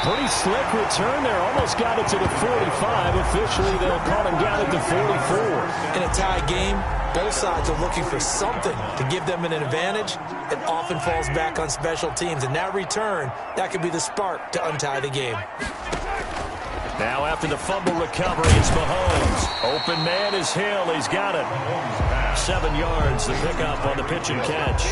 Pretty slick return there. Almost got it to the 45. Officially, they'll call him down at the 44. In a tie game, both sides are looking for something to give them an advantage. It often falls back on special teams. And that return, that could be the spark to untie the game. Now after the fumble recovery, it's Mahomes. Open man is Hill. He's got it. 7 yards, the pickup on the pitch and catch.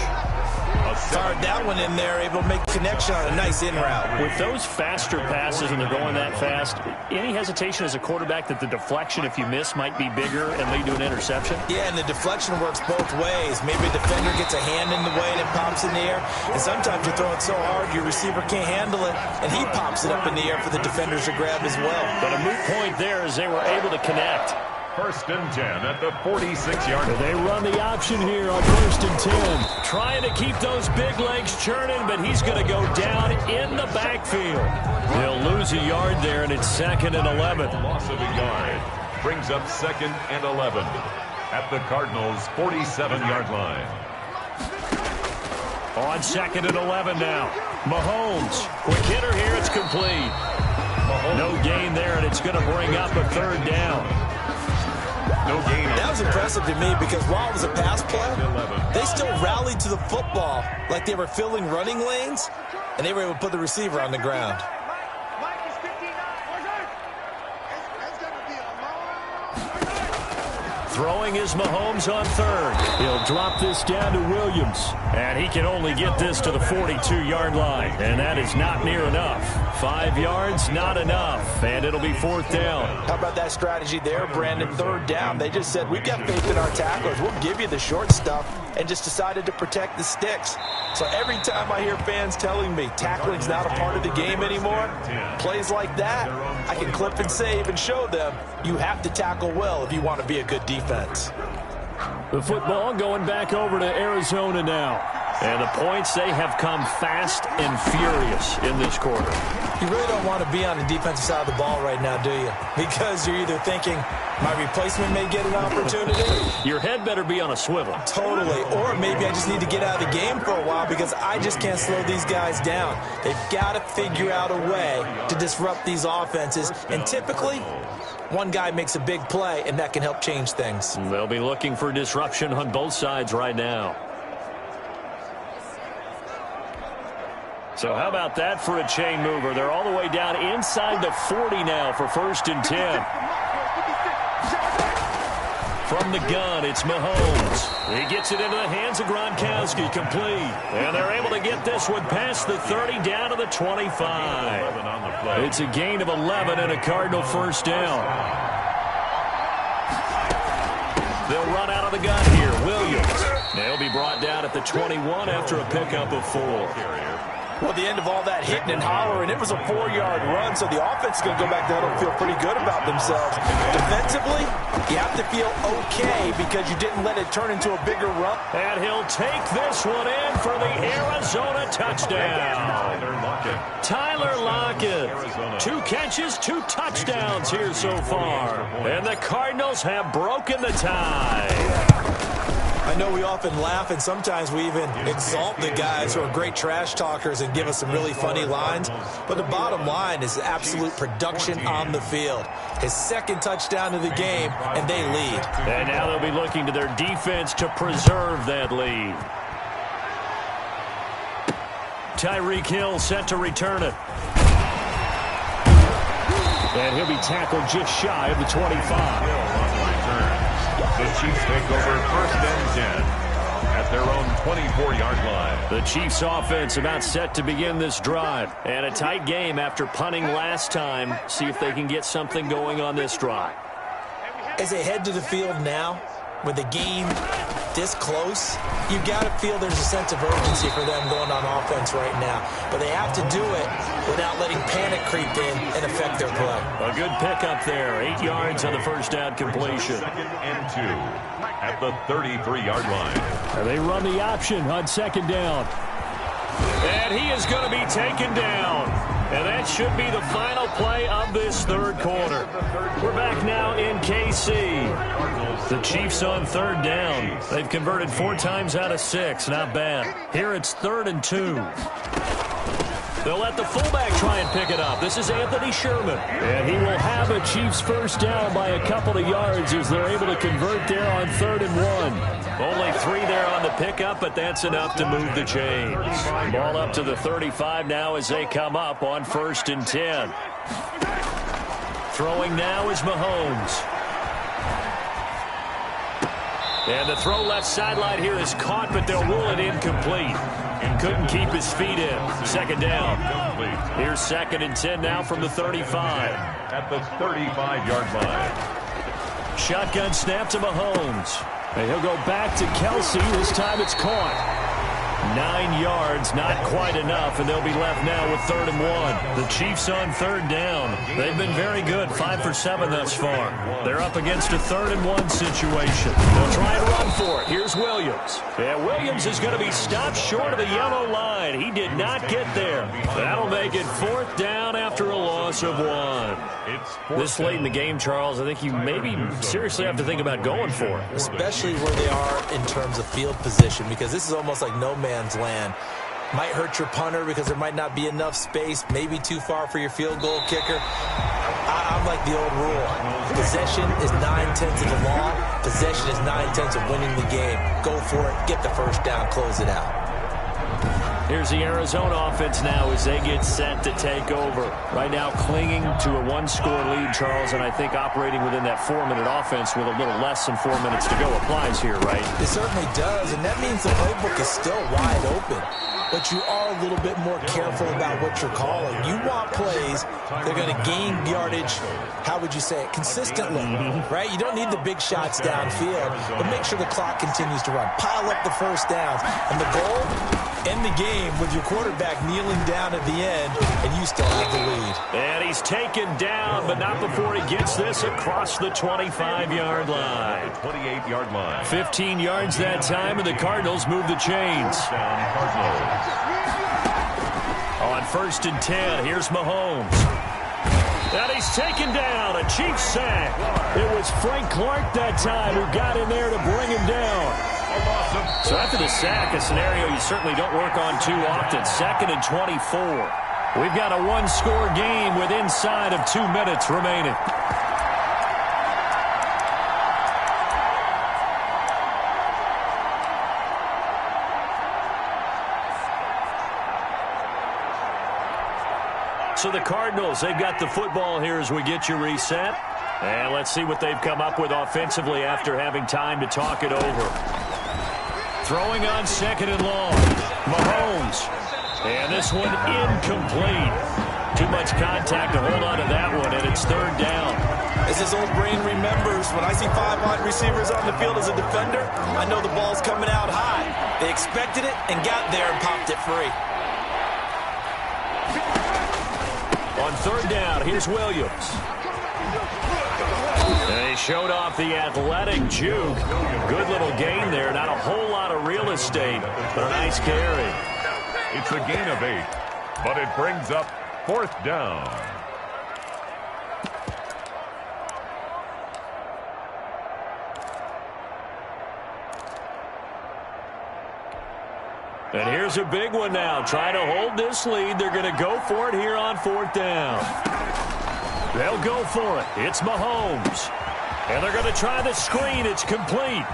Fired that one in there, able to make a connection on a nice in route. With those faster passes and they're going that fast, any hesitation as a quarterback that the deflection, if you miss, might be bigger and lead to an interception? Yeah, and the deflection works both ways. Maybe a defender gets a hand in the way and it pops in the air. And sometimes you throw it so hard your receiver can't handle it, and he pops it up in the air for the defenders to grab as well. But a moot point there as they were able to connect. 1st and 10 at the 46-yard line. They run the option here on 1st and 10. Trying to keep those big legs churning, but he's going to go down in the backfield. He'll lose a yard there, and it's 2nd and 11. Loss of a yard brings up 2nd and 11 at the Cardinals' 47-yard line. On 2nd and 11 now. Mahomes. Quick hitter here. It's complete. No gain there, and it's going to bring up a 3rd down. No gain. That was impressive to me because while it was a pass play, they still rallied to the football like they were filling running lanes, and they were able to put the receiver on the ground. Throwing is Mahomes on 3rd. He'll drop this down to Williams. And he can only get this to the 42-yard line. And that is not near enough. 5 yards, not enough. And it'll be 4th down. How about that strategy there, Brandon? 3rd down. They just said, we've got faith in our tacklers. We'll give you the short stuff, and just decided to protect the sticks. So every time I hear fans telling me tackling's not a part of the game anymore, plays like that, I can clip and save and show them you have to tackle well if you want to be a good defense. The football going back over to Arizona now. And the points, they have come fast and furious in this quarter. You really don't want to be on the defensive side of the ball right now, do you? Because you're either thinking, my replacement may get an opportunity. Your head better be on a swivel. Totally. Or maybe I just need to get out of the game for a while because I just can't slow these guys down. They've got to figure out a way to disrupt these offenses. And typically, one guy makes a big play, and that can help change things. They'll be looking for disruption on both sides right now. So how about that for a chain mover? They're all the way down inside the 40 now for 1st and 10. From the gun, it's Mahomes. He gets it into the hands of Gronkowski, complete. And they're able to get this one past the 30 down to the 25. It's a gain of 11 and a Cardinal 1st down. They'll run out of the gun here. Williams. They'll be brought down at the 21 after a pickup of 4. Well, the end of all that hitting and hollering, it was a 4-yard run, so the offense is going to go back there and feel pretty good about themselves. Defensively, you have to feel okay because you didn't let it turn into a bigger run. And he'll take this one in for the Arizona touchdown. Tyler Lockett. 2 catches, 2 touchdowns here so far. And the Cardinals have broken the tie. I know we often laugh, and sometimes we even exalt the guys who are great trash talkers and give us some really funny lines. But the bottom line is absolute production on the field. His 2nd touchdown of the game, and they lead. And now they'll be looking to their defense to preserve that lead. Tyreek Hill set to return it. And he'll be tackled just shy of the 25. The Chiefs take over 1st and 10 at their own 24-yard line. The Chiefs offense about set to begin this drive. And a tight game after punting last time. See if they can get something going on this drive. As they head to the field now, with the game this close, you got to feel there's a sense of urgency for them going on offense right now. But they have to do it without letting panic creep in and affect their play. A good pickup there. 8 yards on the 1st down completion. 2nd and 2 at the 33-yard line. And they run the option on 2nd down. And he is going to be taken down. And that should be the final play of this 3rd quarter. We're back now in KC. The Chiefs on 3rd down. They've converted 4 times out of 6. Not bad. Here it's 3rd and 2. They'll let the fullback try and pick it up. This is Anthony Sherman. And he will have a Chiefs first down by a couple of yards as they're able to convert there on 3rd and 1. Only 3 there on the pickup, but that's enough to move the chains. Ball up to the 35 now as they come up on 1st and 10. Throwing now is Mahomes. And the throw left sideline here is caught, but they'll rule it incomplete. Couldn't keep his feet in. 2nd down. Here's 2nd and 10 now from the 35. At the 35-yard line. Shotgun snap to Mahomes. And he'll go back to Kelsey. This time it's caught. 9 yards, not quite enough, and they'll be left now with 3rd and 1. The Chiefs on 3rd down. They've been very good, 5 for 7 thus far. They're up against a 3rd and 1 situation. They'll try and run for it. Here's Williams. And Williams is going to be stopped short of the yellow line. He did not get there. That'll make it 4th down after a loss of 1. This late in the game, Charles, I think you maybe seriously have to think about going for it. Especially where they are in terms of field position, because this is almost like no man's land. Might hurt your punter because there might not be enough space, maybe too far for your field goal kicker. I'm like the old rule. Possession is 9/10 of the law. Possession is 9/10 of winning the game. Go for it, get the first down, close it out. Here's the Arizona offense now as they get set to take over. Right now clinging to a 1-score lead, Charles, and I think operating within that 4-minute offense with a little less than 4 minutes to go applies here, right? It certainly does, and that means the playbook is still wide open. But you are a little bit more careful about what you're calling. You want plays that are going to gain yardage, how would you say it, consistently, right? You don't need the big shots downfield, but make sure the clock continues to run. Pile up the first downs. And the goal, end the game with your quarterback kneeling down at the end, and you still have the lead. And he's taken down, but not before he gets this across the 25-yard line. 28-yard line. 15 yards that time, and the Cardinals move the chains. On 1st and 10, here's Mahomes. And he's taken down, a Chiefs sack. It was Frank Clark that time who got in there to bring him down. So after the sack, a scenario you certainly don't work on too often. 2nd and 24. We've got a 1-score game with inside of 2 minutes remaining. So the Cardinals, they've got the football here as we get you reset. And let's see what they've come up with offensively after having time to talk it over. Throwing on 2nd and long. Mahomes. And this one incomplete. Too much contact to hold on to that one, and it's 3rd down. As his old brain remembers, when I see 5 wide receivers on the field as a defender, I know the ball's coming out high. They expected it and got there and popped it free. On 3rd down, here's Williams. And he showed off the athletic juke. Good little gain there. Not a whole lot of real estate, but a nice carry. It's a gain of 8, but it brings up 4th down. And here's a big one now. Trying to hold this lead. They're going to go for it here on 4th down. They'll go for it. It's Mahomes. And they're going to try the screen. It's complete.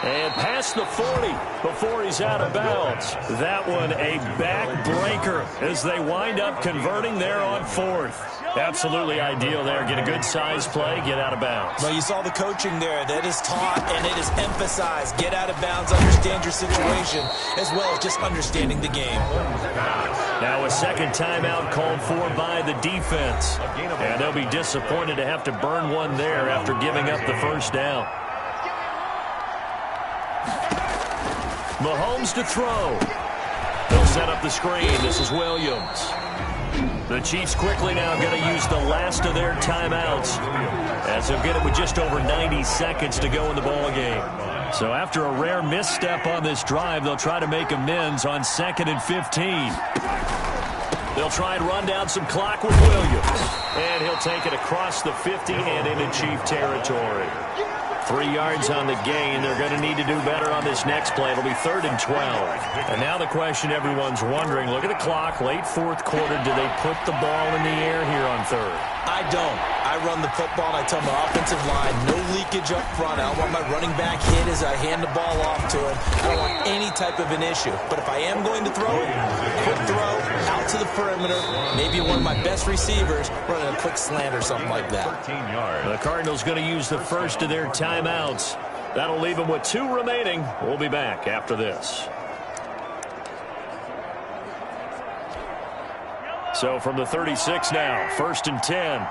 And past the 40 before he's out of bounds. That one a backbreaker as they wind up converting there on 4th. Absolutely ideal there. Get a good size play, get out of bounds. Well, you saw the coaching there. That is taught and it is emphasized. Get out of bounds, understand your situation, as well as just understanding the game. Now a second timeout called for by the defense. And they'll be disappointed to have to burn one there after giving up the first down. Mahomes to throw. They'll set up the screen. This is Williams. The Chiefs quickly now going to use the last of their timeouts as they'll get it with just over 90 seconds to go in the ball game. So after a rare misstep on this drive, they'll try to make amends on 2nd and 15. They'll try and run down some clock with Williams. And he'll take it across the 50 and into Chief territory. 3 yards on the gain. They're going to need to do better on this next play. It'll be 3rd and 12. And now the question everyone's wondering, look at the clock, late 4th quarter. Do they put the ball in the air here on 3rd? I don't. I run the football, and I tell my offensive line, no leakage up front. I don't want my running back hit as I hand the ball off to him. I don't want any type of an issue. But if I am going to throw it, quick throw, out to the perimeter, maybe one of my best receivers running a quick slant or something like that. The Cardinals going to use the first of their timeouts. That'll leave them with 2 remaining. We'll be back after this. So from the 36 now, 1st and 10.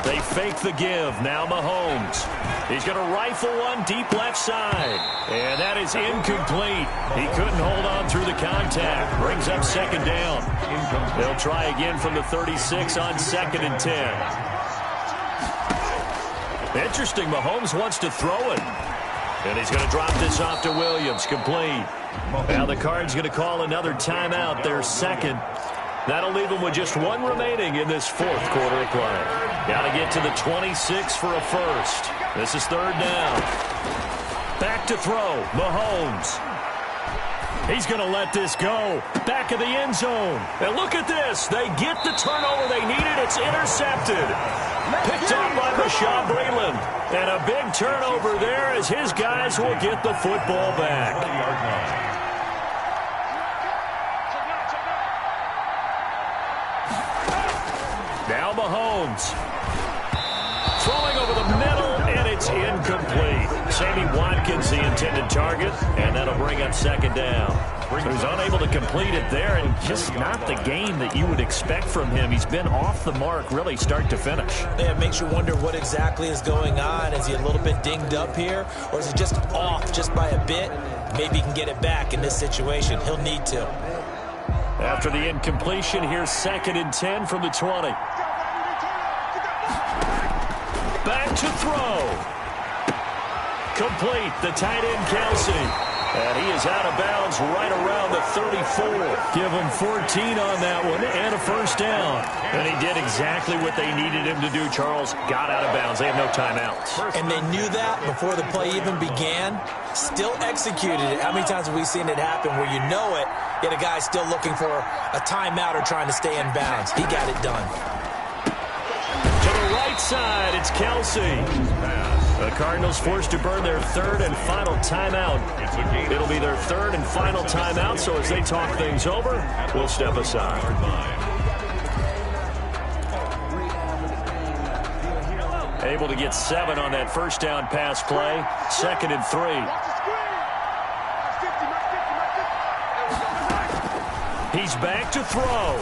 They fake the give. Now Mahomes. He's going to rifle one deep left side. And that is incomplete. He couldn't hold on through the contact. Brings up 2nd down. They'll try again from the 36 on 2nd and 10. Interesting. Mahomes wants to throw it. And he's going to drop this off to Williams. Complete. Now the Cards going to call another timeout. Their 2nd. That'll leave them with just 1 remaining in this 4th quarter of play. Got to get to the 26 for a first. This is 3rd down. Back to throw. Mahomes. He's going to let this go. Back of the end zone. And look at this. They get the turnover they needed. It's intercepted. Picked off by Bashaud Breeland. And a big turnover there as his guys will get the football back. Now Mahomes. Throwing over the middle, and it's incomplete. Sammy Watkins, the intended target, and that'll bring up 2nd down. He was unable to complete it there, and just not the game that you would expect from him. He's been off the mark, really, start to finish. Yeah, it makes you wonder what exactly is going on. Is he a little bit dinged up here, or is he just off just by a bit? Maybe he can get it back in this situation. He'll need to. After the incompletion, here's 2nd and 10 from the 20. Back to throw. Complete. The tight end, Kelsey. And he is out of bounds right around the 34. Give him 14 on that one and a first down. And he did exactly what they needed him to do, Charles. Got out of bounds. They have no timeouts. And they knew that before the play even began. Still executed it. How many times have we seen it happen where you know it, yet a guy's still looking for a timeout or trying to stay in bounds? He got it done. To the right side, it's Kelsey. The Cardinals forced to burn their 3rd and final timeout. It'll be their 3rd and final timeout, so as they talk things over, we'll step aside. Able to get 7 on that first down pass play. 2nd and 3. He's back to throw.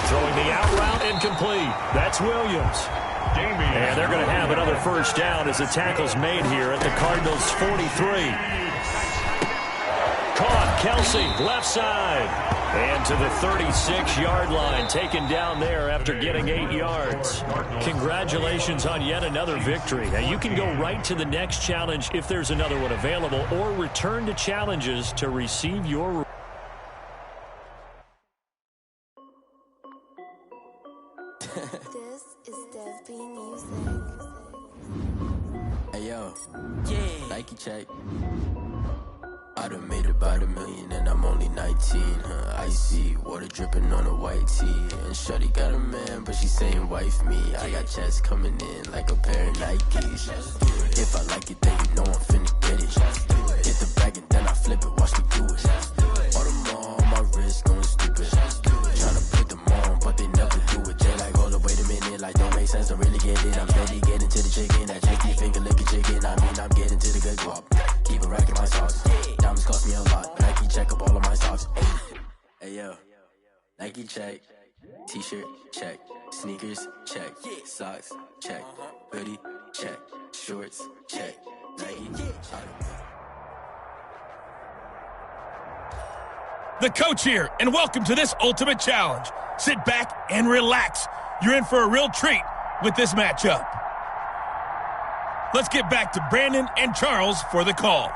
Throwing the out route incomplete. That's Williams. And they're going to have another first down as the tackle's made here at the Cardinals' 43. Caught. Kelsey, left side. And to the 36-yard line, taken down there after getting 8 yards. Congratulations on yet another victory. Now, you can go right to the next challenge if there's another one available, or return to challenges to receive your... This is Dev B Music. Hey yo, yeah. Nike check. I done made about $1 million and I'm only 19. Icy water dripping on a white tee. And shorty got a man, but she saying wife me. I got checks coming in like a pair of Nikes. If I like it, then you know I'm finna get it. Hit the bag and then I flip it, watch me do it. All on my wrist going stupid. Tryna put them on, but they never do it. They like, hold up, wait a minute, like don't make sense, don't really get it. I'm steady getting to the chicken, that chicky finger licking chicken. I mean, I'm getting to the good guap. Keep it racking my sauce. Diamonds cost me a lot. Nike check up all of my socks. Hey yo, Nike check. T-shirt check. Sneakers check. Socks check. Hoodie check. Shorts check. Nike. The coach here, and welcome to this ultimate challenge. Sit back and relax. You're in for a real treat with this matchup. Let's get back to Brandon and Charles for the call.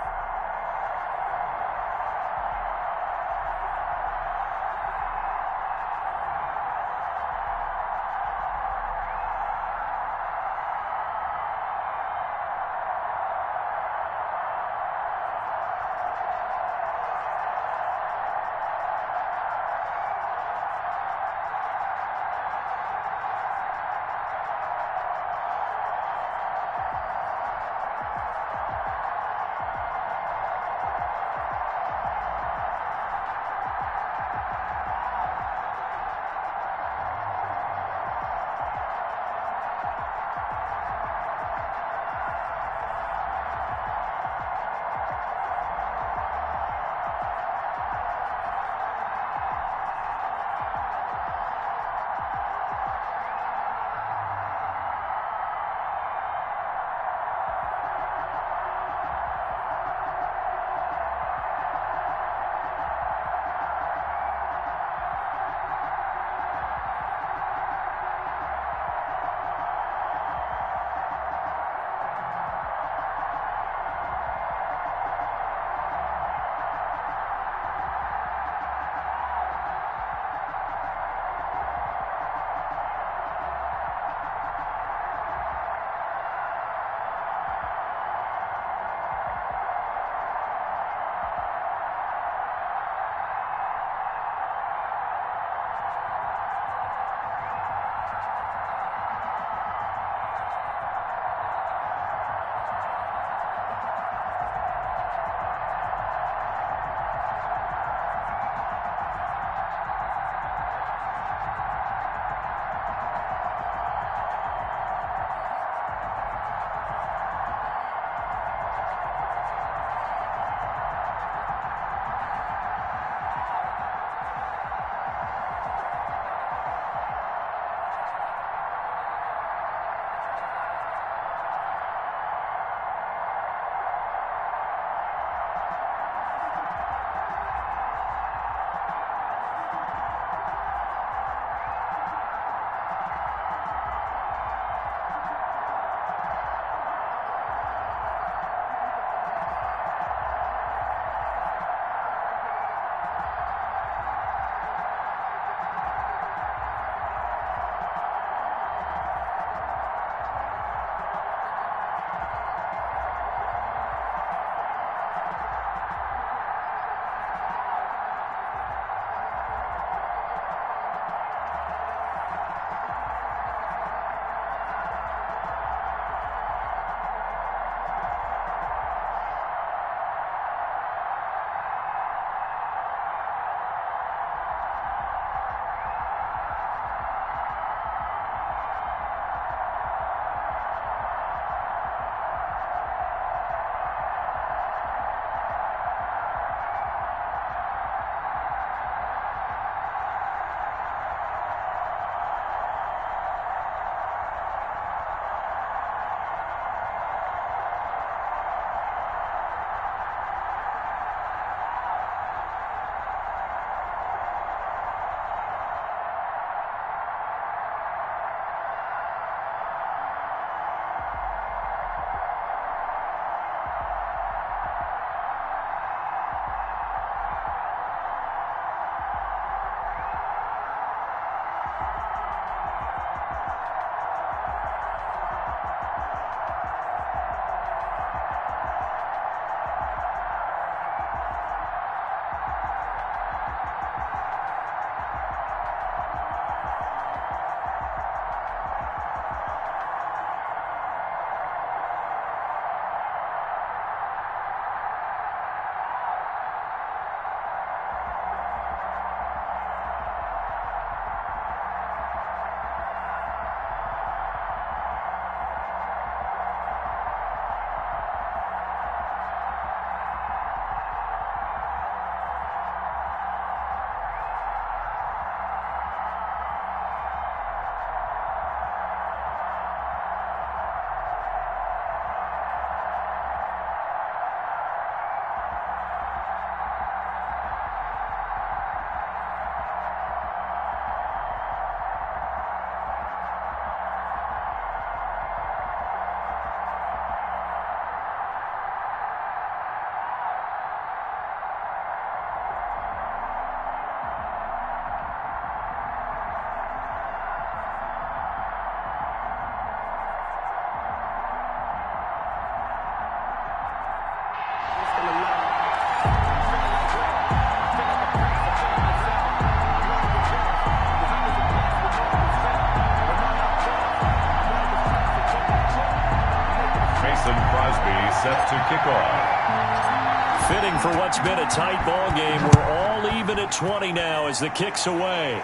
set to kick off. Fitting for what's been a tight ball game. We're all even at 20 now as the kick's away.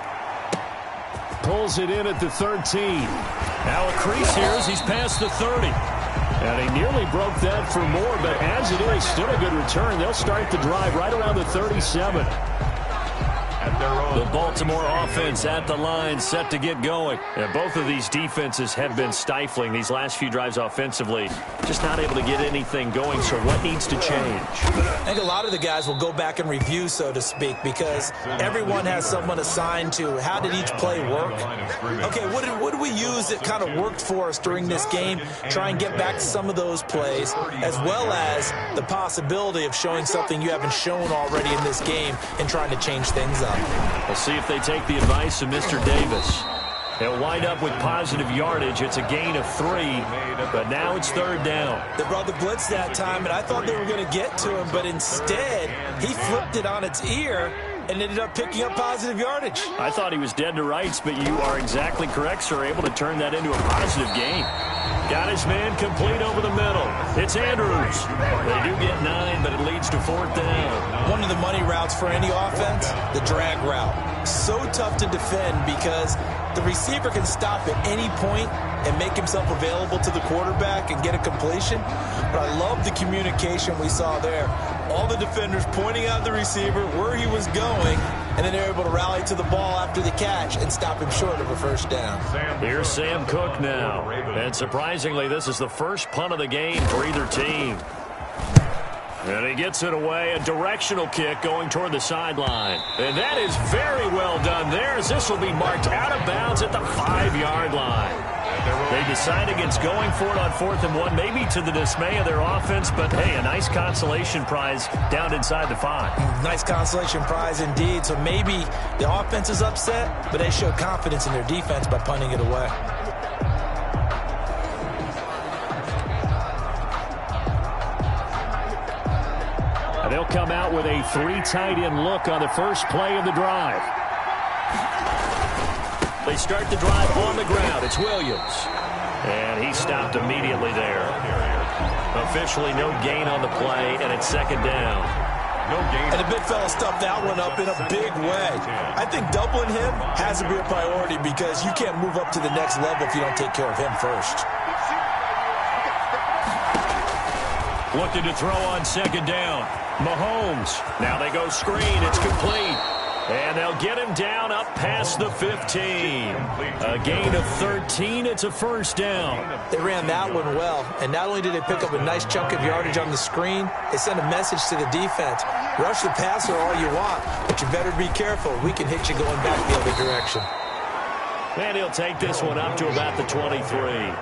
Pulls it in at the 13. Now a crease here as he's past the 30. And he nearly broke that for more, but as it is, still a good return. They'll start the drive right around the 37. The Baltimore offense at the line, set to get going. And both of these defenses have been stifling these last few drives offensively. Just not able to get anything going, so what needs to change? I think a lot of the guys will go back and review, so to speak, because everyone has someone assigned to how did each play work. Okay, what did we use that kind of worked for us during this game? Try and get back to some of those plays, as well as the possibility of showing something you haven't shown already in this game and trying to change things up. We'll see if they take the advice of Mr. Davis. He'll wind up with positive yardage. It's a gain of 3, but now it's third down. They brought the blitz that time, and I thought they were going to get to him, but instead he flipped it on its ear and ended up picking up positive yardage. I thought he was dead to rights, but you are exactly correct, sir. Able to turn that into a positive gain. Got his man complete over the middle. It's Andrews. They do get 9, but it leads to fourth down. One of the money routes for any offense, the drag route. So tough to defend because the receiver can stop at any point and make himself available to the quarterback and get a completion. But I love the communication we saw there. All the defenders pointing out the receiver, where he was going, and then they're able to rally to the ball after the catch and stop him short of a first down. Here's Sam Cook now. And surprisingly, this is the first punt of the game for either team. And he gets it away, a directional kick going toward the sideline. And that is very well done there, as this will be marked out of bounds at the 5-yard line. They decide against going for it on 4th and 1, maybe to the dismay of their offense, but hey, a nice consolation prize down inside the 5. Nice consolation prize indeed. So maybe the offense is upset, but they showed confidence in their defense by punting it away. And they'll come out with a 3 tight end look on the first play of the drive. They start the drive on the ground. It's Williams. And he stopped immediately there. Officially no gain on the play, and it's second down. No gain. And the big fella stuffed that one up in a big way. I think doubling him has to be a priority because you can't move up to the next level if you don't take care of him first. Looking to throw on second down. Mahomes. Now they go screen. It's complete. And they'll get him down up past the 15. A gain of 13. It's a first down. They ran that one well. And not only did they pick up a nice chunk of yardage on the screen, they sent a message to the defense. Rush the passer all you want, but you better be careful. We can hit you going back the other direction. And he'll take this one up to about the 23.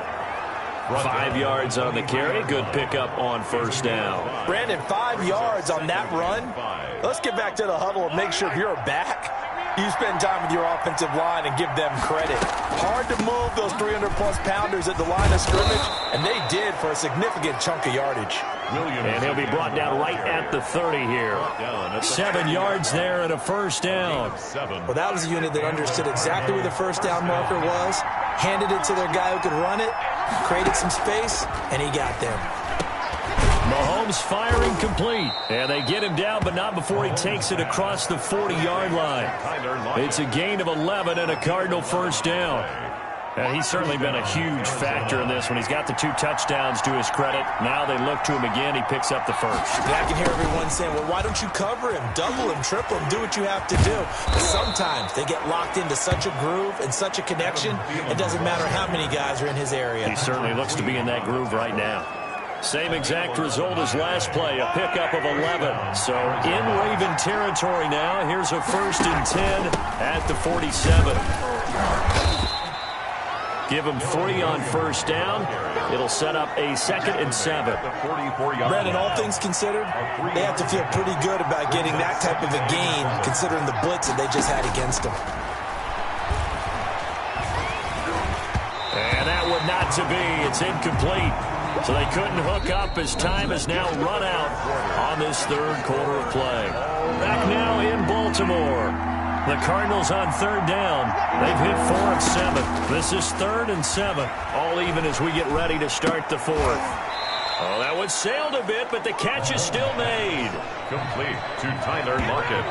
5 yards on the carry. Good pickup on first down. Brandon, 5 yards on that run. Let's get back to the huddle and make sure if you're back, you spend time with your offensive line and give them credit. Hard to move those 300-plus pounders at the line of scrimmage, and they did for a significant chunk of yardage. And he'll be brought down right at the 30 here. 7 yards there and a first down. Well, that was a unit that understood exactly where the first down marker was, handed it to their guy who could run it, created some space, and he got there. Mahomes firing complete. And they get him down, but not before he takes it across the 40-yard line. It's a gain of 11 and a Cardinal first down. And he's certainly been a huge factor in this when he's got the 2 touchdowns to his credit. Now they look to him again. He picks up the first. Yeah, I can hear everyone saying, well, why don't you cover him, double him, triple him, do what you have to do. But sometimes they get locked into such a groove and such a connection, it doesn't matter how many guys are in his area. He certainly looks to be in that groove right now. Same exact result as last play, a pickup of 11. So in Raven territory now. Here's a 1st and 10 at the 47. Give them 3 on first down. It'll set up a 2nd and 7. Brandon, all things considered, they have to feel pretty good about getting that type of a gain considering the blitz that they just had against them. And that would not to be. It's incomplete. So they couldn't hook up as time has now run out on this 3rd quarter of play. Back now in Baltimore. The Cardinals on 3rd down. They've hit 4 of 7. This is 3rd and 7. All even as we get ready to start the 4th. Oh, that one sailed a bit, but the catch is still made. Complete to Tyler Lockett.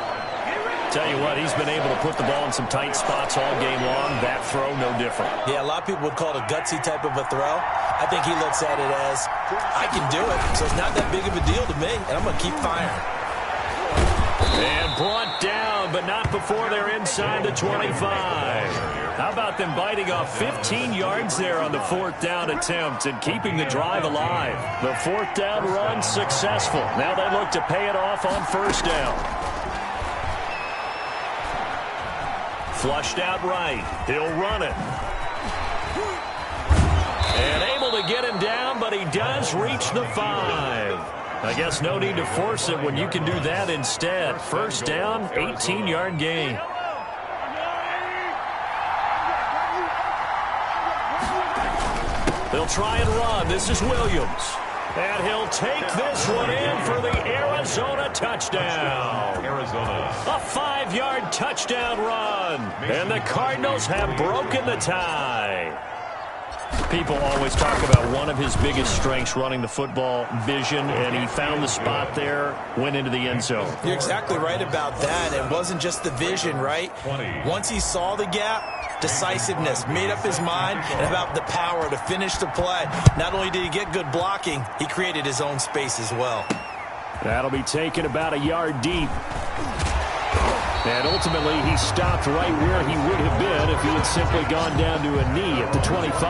Tell you what, he's been able to put the ball in some tight spots all game long. That throw, no different. Yeah, a lot of people would call it a gutsy type of a throw. I think he looks at it as, I can do it, so it's not that big of a deal to me, and I'm going to keep firing. And brought down, but not before they're inside the 25. How about them biting off 15 yards there on the 4th down attempt and keeping the drive alive? The 4th down run successful. Now they look to pay it off on 1st down. Flushed out right. He'll run it. And able to get him down, but he does reach the 5. I guess no need to force it when you can do that instead. 1st down, 18-yard gain. They'll try and run. This is Williams. And he'll take this one in for the Arizona touchdown. Arizona. A 5-yard touchdown run. And the Cardinals have broken the tie. People always talk about one of his biggest strengths running the football, vision, and he found the spot there, went into the end zone. You're exactly right about that. It wasn't just the vision, right? Once he saw the gap, decisiveness, made up his mind, and about the power to finish the play. Not only did he get good blocking, he created his own space as well. That'll be taken about a yard deep. And ultimately, he stopped right where he would have been if he had simply gone down to a knee at the 25.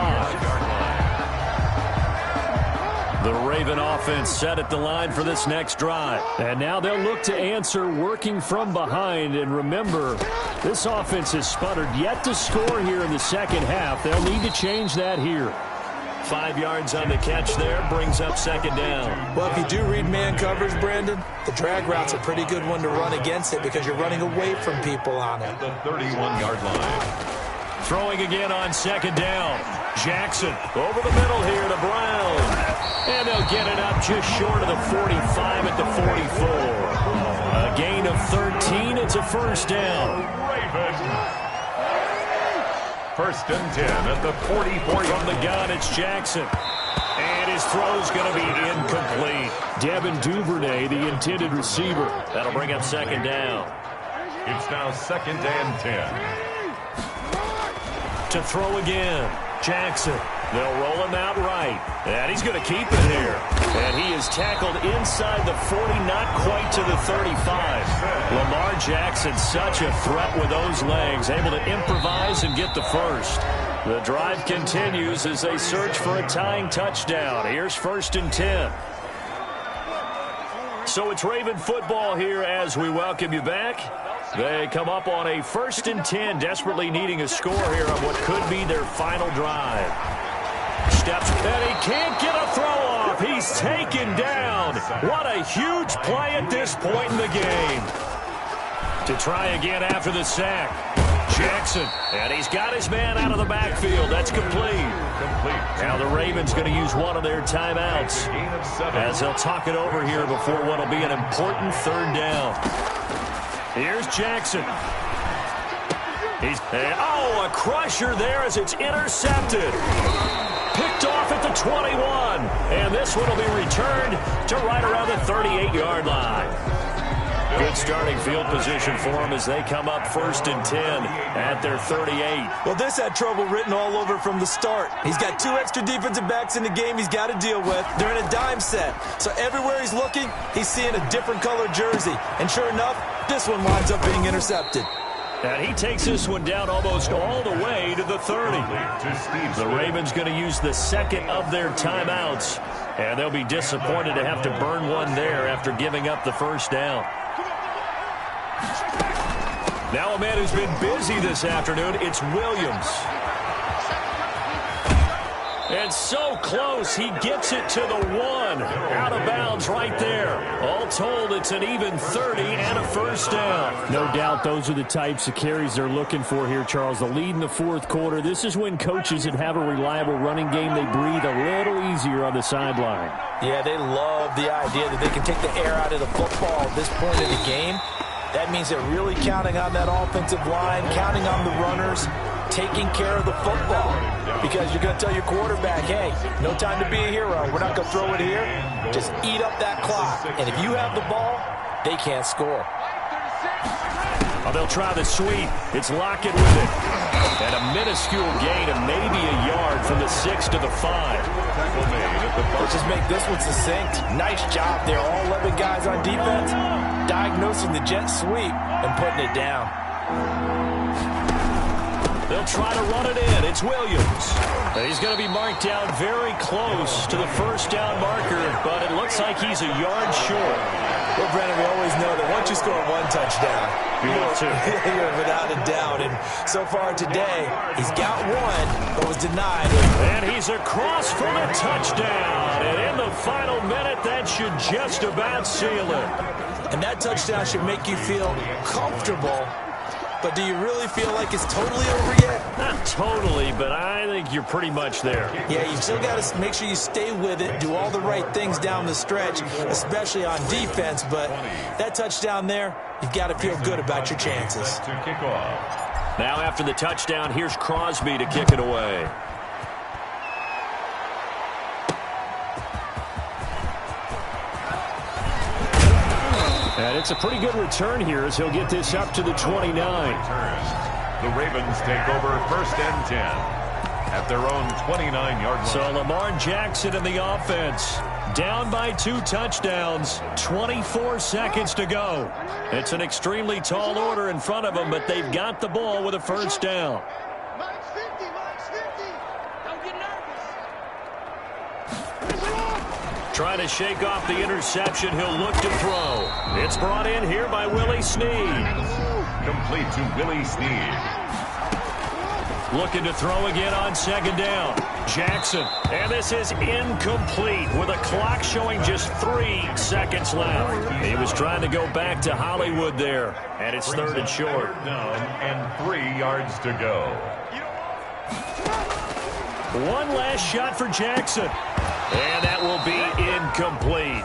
The Raven offense set at the line for this next drive. And now they'll look to answer working from behind. And remember, this offense has sputtered yet to score here in the second half. They'll need to change that here. 5 yards on the catch there, brings up 2nd down. Well, if you do read man coverage, Brandon, the drag route's a pretty good one to run against it because you're running away from people on it. The 31-yard line. Throwing again on 2nd down. Jackson over the middle here to Brown. And they'll get it up just short of the 45 at the 44. A gain of 13. It's a 1st down. Raven. 1st and 10 at the 44. From the gun, it's Jackson. And his throw's going to be incomplete. Devin Duvernay, the intended receiver. That'll bring up 2nd down. It's now 2nd and 10. To throw again, Jackson. They'll roll him out right. And he's going to keep it here. And he is tackled inside the 40, not quite to the 35. Lamar Jackson, such a threat with those legs, able to improvise and get the 1st. The drive continues as they search for a tying touchdown. Here's 1st and 10. So it's Raven football here as we welcome you back. They come up on a 1st and 10, desperately needing a score here on what could be their final drive. Steps, and he can't get a throw off. He's taken down. What a huge play at this point in the game. To try again after the sack. Jackson, and he's got his man out of the backfield. That's complete. Now the Ravens going to use one of their timeouts as they'll talk it over here before what will be an important 3rd down. Here's Jackson. A crusher there as it's intercepted. Picked off at the 21. And this one will be returned to right around the 38-yard line. Good starting field position for them as they come up 1st and 10 at their 38. Well, this had trouble written all over from the start. He's got 2 extra defensive backs in the game he's got to deal with. They're in a dime set. So everywhere he's looking, he's seeing a different color jersey. And sure enough, this one winds up being intercepted. And he takes this one down almost all the way to the 30. The Ravens going to use the 2nd of their timeouts. And they'll be disappointed to have to burn one there after giving up the 1st down. Now a man who's been busy this afternoon, it's Williams. And so close, he gets it to the 1. Out of bounds right there. All told, it's an even 30 and a 1st down. No doubt those are the types of carries they're looking for here, Charles. The lead in the 4th quarter. This is when coaches that have a reliable running game, they breathe a little easier on the sideline. Yeah, they love the idea that they can take the air out of the football at this point in the game. That means they're really counting on that offensive line, counting on the runners taking care of the football. Because you're going to tell your quarterback, hey, no time to be a hero. We're not going to throw it here. Just eat up that clock. And if you have the ball, they can't score. Oh, they'll try the sweep. It's Lockett with it. And a minuscule gain of maybe a yard from the 6 to the 5. Let's just make this one succinct. Nice job there. All 11 guys on defense diagnosing the jet sweep and putting it down. They'll try to run it in. It's Williams. He's going to be marked down very close to the first down marker, but it looks like he's a yard short. Well, Brennan, we always know that once you score one touchdown, you're without a doubt. And so far today, he's got one, but was denied. And he's across for the touchdown. And in the final minute, that should just about seal it. And that touchdown should make you feel comfortable. But do you really feel like it's totally over yet? Not totally, but I think you're pretty much there. Yeah, you still got to make sure you stay with it, do all the right things down the stretch, especially on defense. But that touchdown there, you've got to feel good about your chances. Now after the touchdown, here's Crosby to kick it away. And it's a pretty good return here as he'll get this up to the 29. The Ravens take over 1st and 10 at their own 29-yard line. So Lamar Jackson in the offense. Down by 2 touchdowns. 24 seconds to go. It's an extremely tall order in front of them, but they've got the ball with a first down. Trying to shake off the interception. He'll look to throw. It's brought in here by Willie Snead. Complete to Willie Snead. Looking to throw again on 2nd down. Jackson. And this is incomplete with a clock showing just 3 seconds left. He was trying to go back to Hollywood there. And it's 3rd and short. Down and 3 yards to go. One last shot for Jackson. And that will be incomplete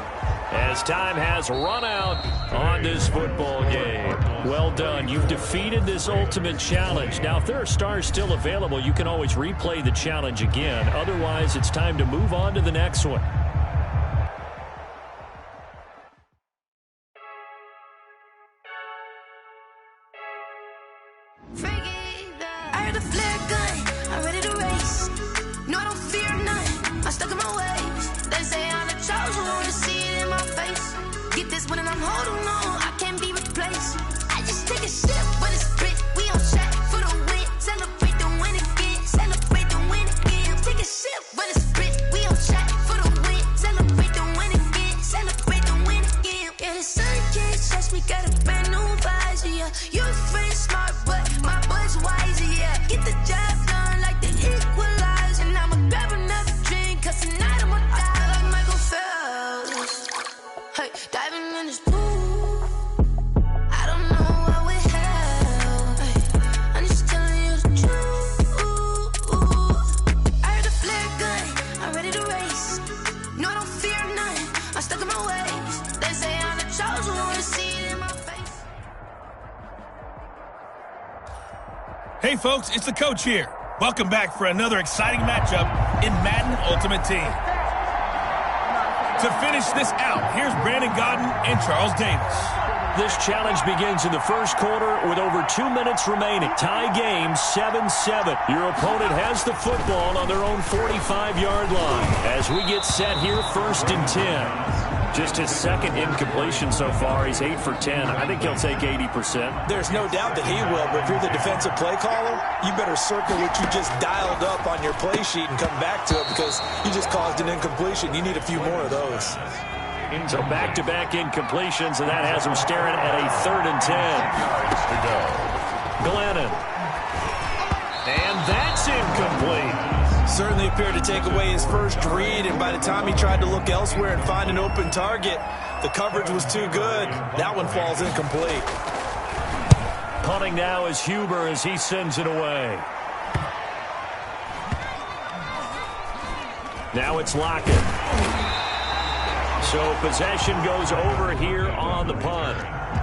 as time has run out on this football game. Well done. You've defeated this ultimate challenge. Now, if there are stars still available, you can always replay the challenge again. Otherwise, it's time to move on to the next one. I heard a flare gun, I'm ready to race. No, I don't fear none, I'm stuck in my ways. They say I'm the chosen one, to see it in my face. Get this one and I'm holding on, I can't be replaced. I just take a sip, but it's split, we on track for the win. Celebrate the win again, celebrate the win again. Take a sip, but it's split, we on track for the win. Celebrate the win again, celebrate the win again. Yeah, the sun can't touch me, got a brand new visor, yeah. You're friend smart, but my bud's wiser, yeah. Get the job done like the equalizer. And I'ma grab another drink, cause tonight I'ma die like Michael Phelps. Hey, diving in this pool, I don't know what we have. Hey, I'm just telling you the truth. I heard a flare gun, I'm ready to race. No, I don't fear none, I'm stuck in my ways. They say I'm the chosen one, to see it in my face. Hey, folks, it's the coach here. Welcome back for another exciting matchup in Madden Ultimate Team. To finish this out, here's Brandon Godden and Charles Davis. This challenge begins in the first quarter with over 2 minutes remaining. Tie game 7-7. Your opponent has the football on their own 45-yard line. As we get set here, 1st and 10. Just his 2nd incompletion so far. He's 8 for 10. I think he'll take 80%. There's no doubt that he will, but if you're the defensive play caller, you better circle what you just dialed up on your play sheet and come back to it because you just caused an incompletion. You need a few more of those. So back-to-back incompletions, and that has him staring at a 3rd and 10. Yards to go. Glennon. And that's incomplete. Certainly appeared to take away his first read, and by the time he tried to look elsewhere and find an open target, the coverage was too good. That one falls incomplete. Punting now is Huber as he sends it away. Now it's Lockett. So possession goes over here on the punt.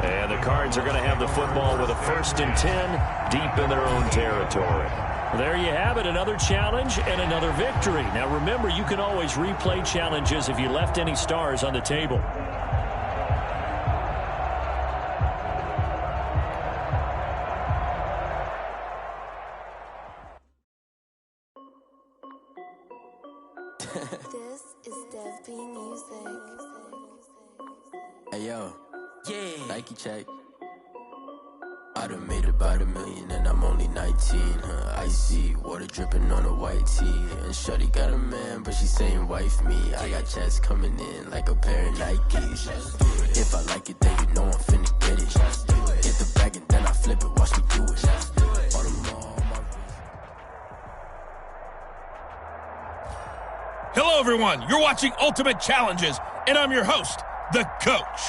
And the Cards are going to have the football with a 1st and 10 deep in their own territory. There you have it, another challenge and another victory. Now remember, you can always replay challenges if you left any stars on the table. This is Dev B Music. Hey yo, yeah, Nike check. I done made about $1 million and I'm only 19, Icy, water dripping on a white tee. And shorty got a man, but she saying wife me. I got checks coming in like a pair of Nikes. If I like it, then you know I'm finna get it. Hit the bag and then I flip it, watch me do it. All them all my Hello, everyone. You're watching Ultimate Challenges, and I'm your host, the Coach.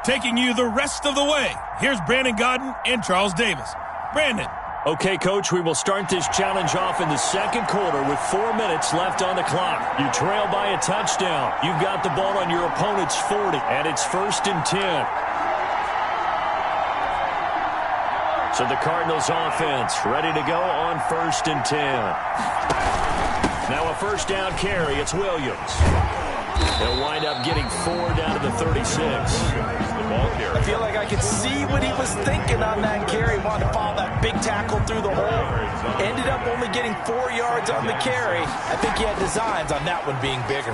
Taking you the rest of the way, here's Brandon Godden and Charles Davis. Brandon. Okay, Coach, we will start this challenge off in the second quarter with 4 minutes left on the clock. You trail by a touchdown. You've got the ball on your opponent's 40, and it's 1st and 10. So the Cardinals offense ready to go on 1st and 10. Now a first down carry. It's Williams. He'll wind up getting 4 down to the 36. I feel like I could see what he was thinking on that carry. Wanted to follow that big tackle through the hole. Ended up only getting 4 yards on the carry. I think he had designs on that one being bigger.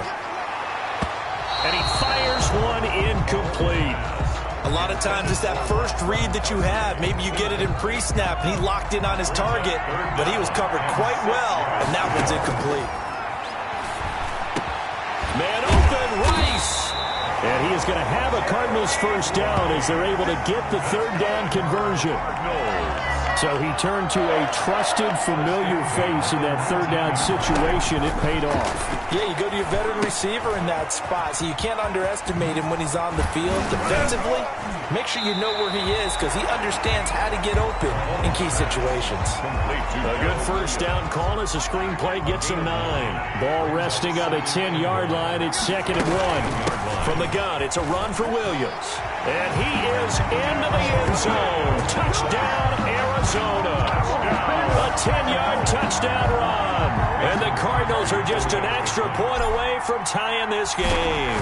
And he fires one incomplete. A lot of times it's that first read that you have. Maybe you get it in pre-snap, and he locked in on his target, but he was covered quite well, and that one's incomplete. Man open, Rice. And he is going to have a Cardinals first down as they're able to get the 3rd down conversion. So he turned to a trusted, familiar face in that 3rd down situation. It paid off. Yeah, you go to your veteran receiver in that spot, so you can't underestimate him when he's on the field. Defensively, make sure you know where he is because he understands how to get open in key situations. A good first down call as the screenplay gets him 9. Ball resting on the 10-yard line. It's 2nd and 1. From the gun, it's a run for Williams. And he is into the end zone. Touchdown, Arizona. A 10-yard touchdown run. And the Cardinals are just an extra point away from tying this game.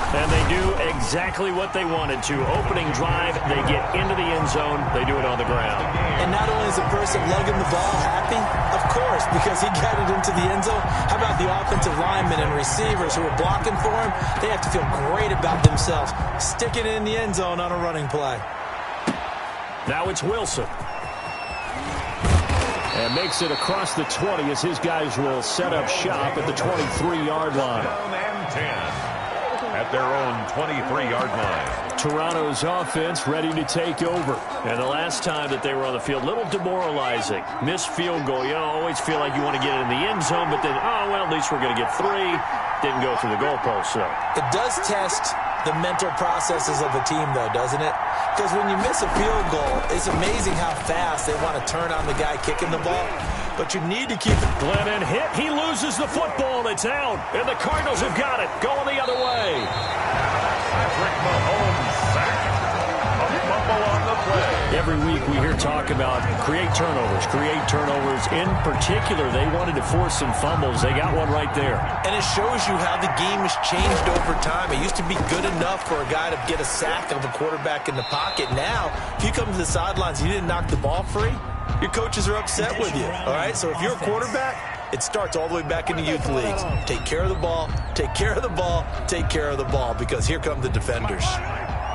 And they do exactly what they wanted to. Opening drive, they get into the end zone. They do it on the ground. And not only is the person lugging the ball happy, of course, because he got it into the end zone. How about the offensive linemen and receivers who are blocking for him? They have to feel great about themselves, sticking it in the end zone on a running play. Now it's Wilson. And makes it across the 20 as his guys will set up shop at the 23-yard line. And 10 at their own 23-yard line. Toronto's offense ready to take over. And the last time that they were on the field, a little demoralizing. Missed field goal. You always feel like you want to get it in the end zone, but then, oh, well, at least we're going to get 3. Didn't go through the goalpost, so. It does test the mental processes of a team, though, doesn't it? Because when you miss a field goal, it's amazing how fast they want to turn on the guy kicking the ball. But you need to keep it. Glennon hit. He loses the football. It's out. And the Cardinals have got it. Going the other way. Patrick Mahomes sacked. A fumble on the play. Every week we hear talk about create turnovers. In particular, they wanted to force some fumbles. They got one right there. And it shows you how the game has changed over time. It used to be good enough for a guy to get a sack of a quarterback in the pocket. Now, if you come to the sidelines and you didn't knock the ball free, your coaches are upset with you, all right? So if you're a quarterback, it starts all the way back in the youth leagues. Take care of the ball, take care of the ball, take care of the ball, because here come the defenders.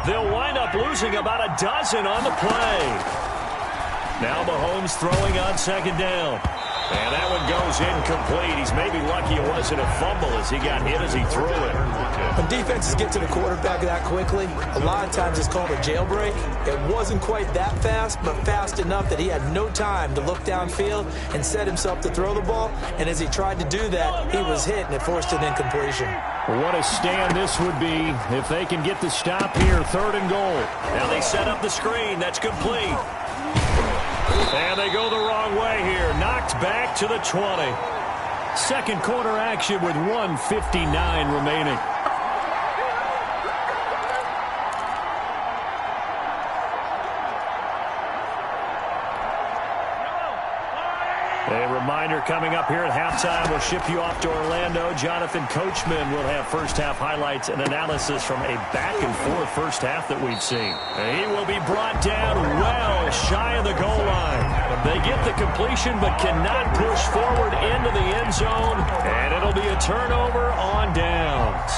They'll wind up losing about a dozen on the play. Now Mahomes throwing on 2nd down. And that one goes incomplete. He's maybe lucky it wasn't a fumble as he got hit as he threw it. When defenses get to the quarterback that quickly, a lot of times it's called a jailbreak. It wasn't quite that fast, but fast enough that he had no time to look downfield and set himself to throw the ball. And as he tried to do that, he was hit, and it forced an incompletion. What a stand this would be if they can get the stop here. 3rd and goal. Now they set up the screen. That's complete. And they go the wrong way here. Knocked back to the 20. Second quarter action with 1:59 remaining. A reminder coming up here at halftime, we'll ship you off to Orlando. Jonathan Coachman will have first-half highlights and analysis from a back-and-forth first half that we've seen. And he will be brought down well shy of the goal line. They get the completion but cannot push forward into the end zone, and it'll be a turnover on downs.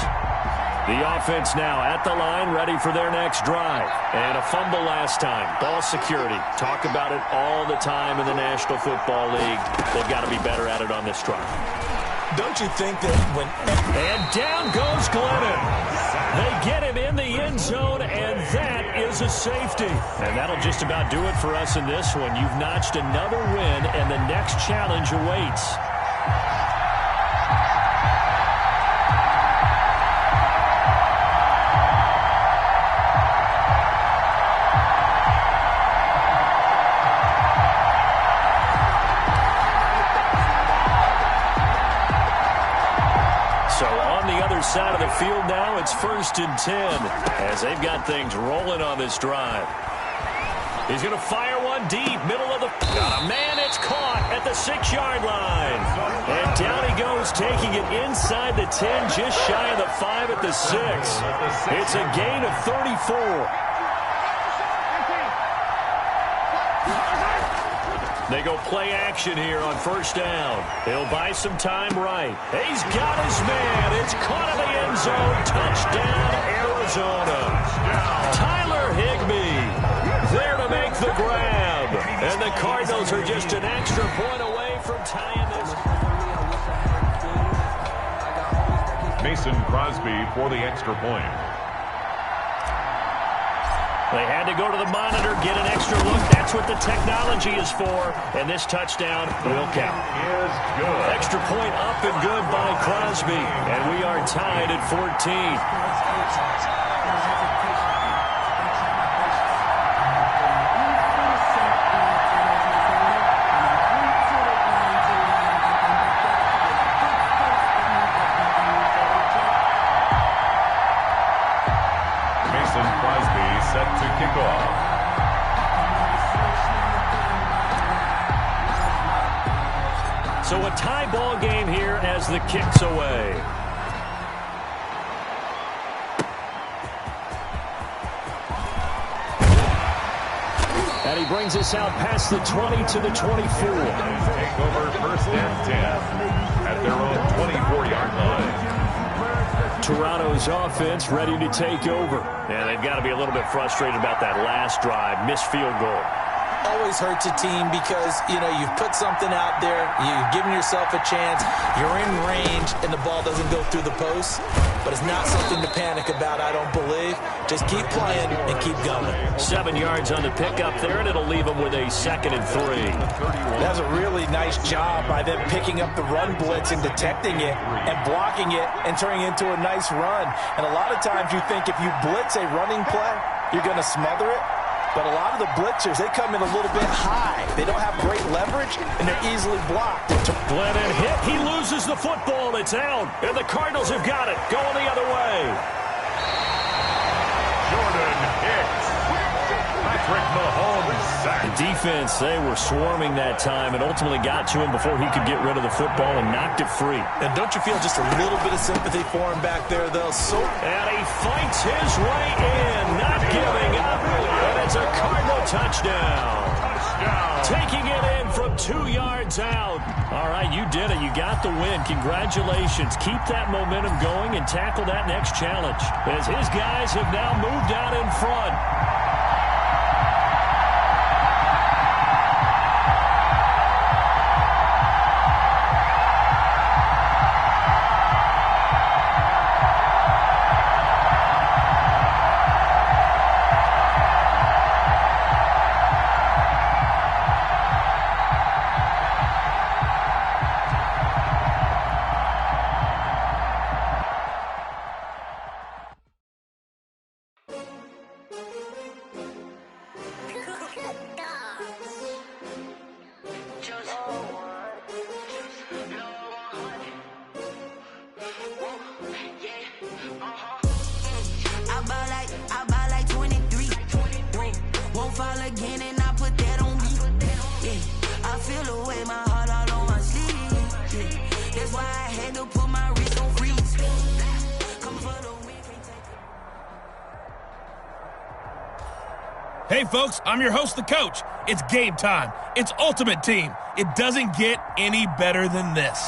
The offense now at the line, ready for their next drive. And a fumble last time. Ball security. Talk about it all the time in the National Football League. They've got to be better at it on this drive. Don't you think that when... And down goes Glennon. They get him in the end zone, and that is a safety. And that'll just about do it for us in this one. You've notched another win, and the next challenge awaits. Side of the field now, it's 1st and 10 as they've got things rolling on this drive. He's going to fire one deep, middle of the... Got a man, it's caught at the 6-yard line. And down he goes, taking it inside the 10, just shy of the 5 at the 6. It's a gain of 34. They go play action here on 1st down. He'll buy some time right. He's got his man. It's caught in the end zone. Touchdown, Arizona. Tyler Higbee there to make the grab. And the Cardinals are just an extra point away from tying this. Mason Crosby for the extra point. They had to go to the monitor, get an extra look. That's what the technology is for. And this touchdown will count. Is good. Extra point up and good by Crosby. And we are tied at 14. Set to kick off. So a tie ball game here as the kick's away. And he brings us out past the 20 to the 24. Take over 1st and 10 at their own 24-yard line. Toronto's offense ready to take over. And they've got to be a little bit frustrated about that last drive. Missed field goal. Always hurts a team because, you know, you've put something out there. You've given yourself a chance. You're in range, and the ball doesn't go through the post. But it's not something to panic about, I don't believe. Just keep playing and keep going. 7 yards on the pickup there, and it'll leave them with a 2nd and 3. That was a really nice job by them picking up the run blitz and detecting it and blocking it and turning it into a nice run. And a lot of times you think if you blitz a running play, you're going to smother it. But a lot of the blitzers, they come in a little bit high. They don't have great leverage, and they're easily blocked. Glennon hit. He loses the football. It's out. And the Cardinals have got it. Going the other way. Jordan Hicks. Patrick Mahomes sacked. The defense, they were swarming that time and ultimately got to him before he could get rid of the football and knocked it free. And don't you feel just a little bit of sympathy for him back there, though? And he fights his way in, not giving up. And it's a Cardinal touchdown. Taking it in from 2 yards out. All right, you did it. You got the win. Congratulations. Keep that momentum going and tackle that next challenge, as his guys have now moved out in front. Won't fall again, and I put that on me. Yeah, I feel the way my heart all Hey, folks, I'm your host, the coach. It's game time. It's Ultimate Team. It doesn't get any better than this.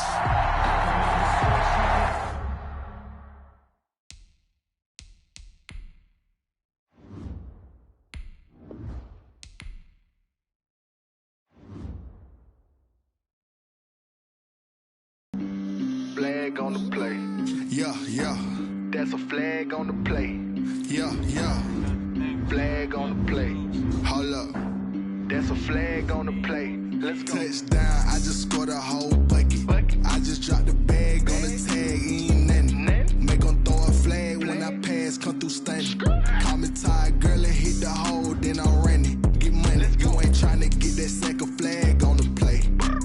Flag on the play. Yeah, yeah. That's a flag on the play. Yeah, yeah. Flag on the play. Hold up. That's a flag on the play. Let's go. Touchdown, I just scored a whole bucket. I just dropped the bag on the tag, ain't nothing. Make 'em throw a flag when I pass, come through stunning. Call me tired, girl, and hit the hole, then I'm running. Get money, you ain't tryna get that second flag on the play.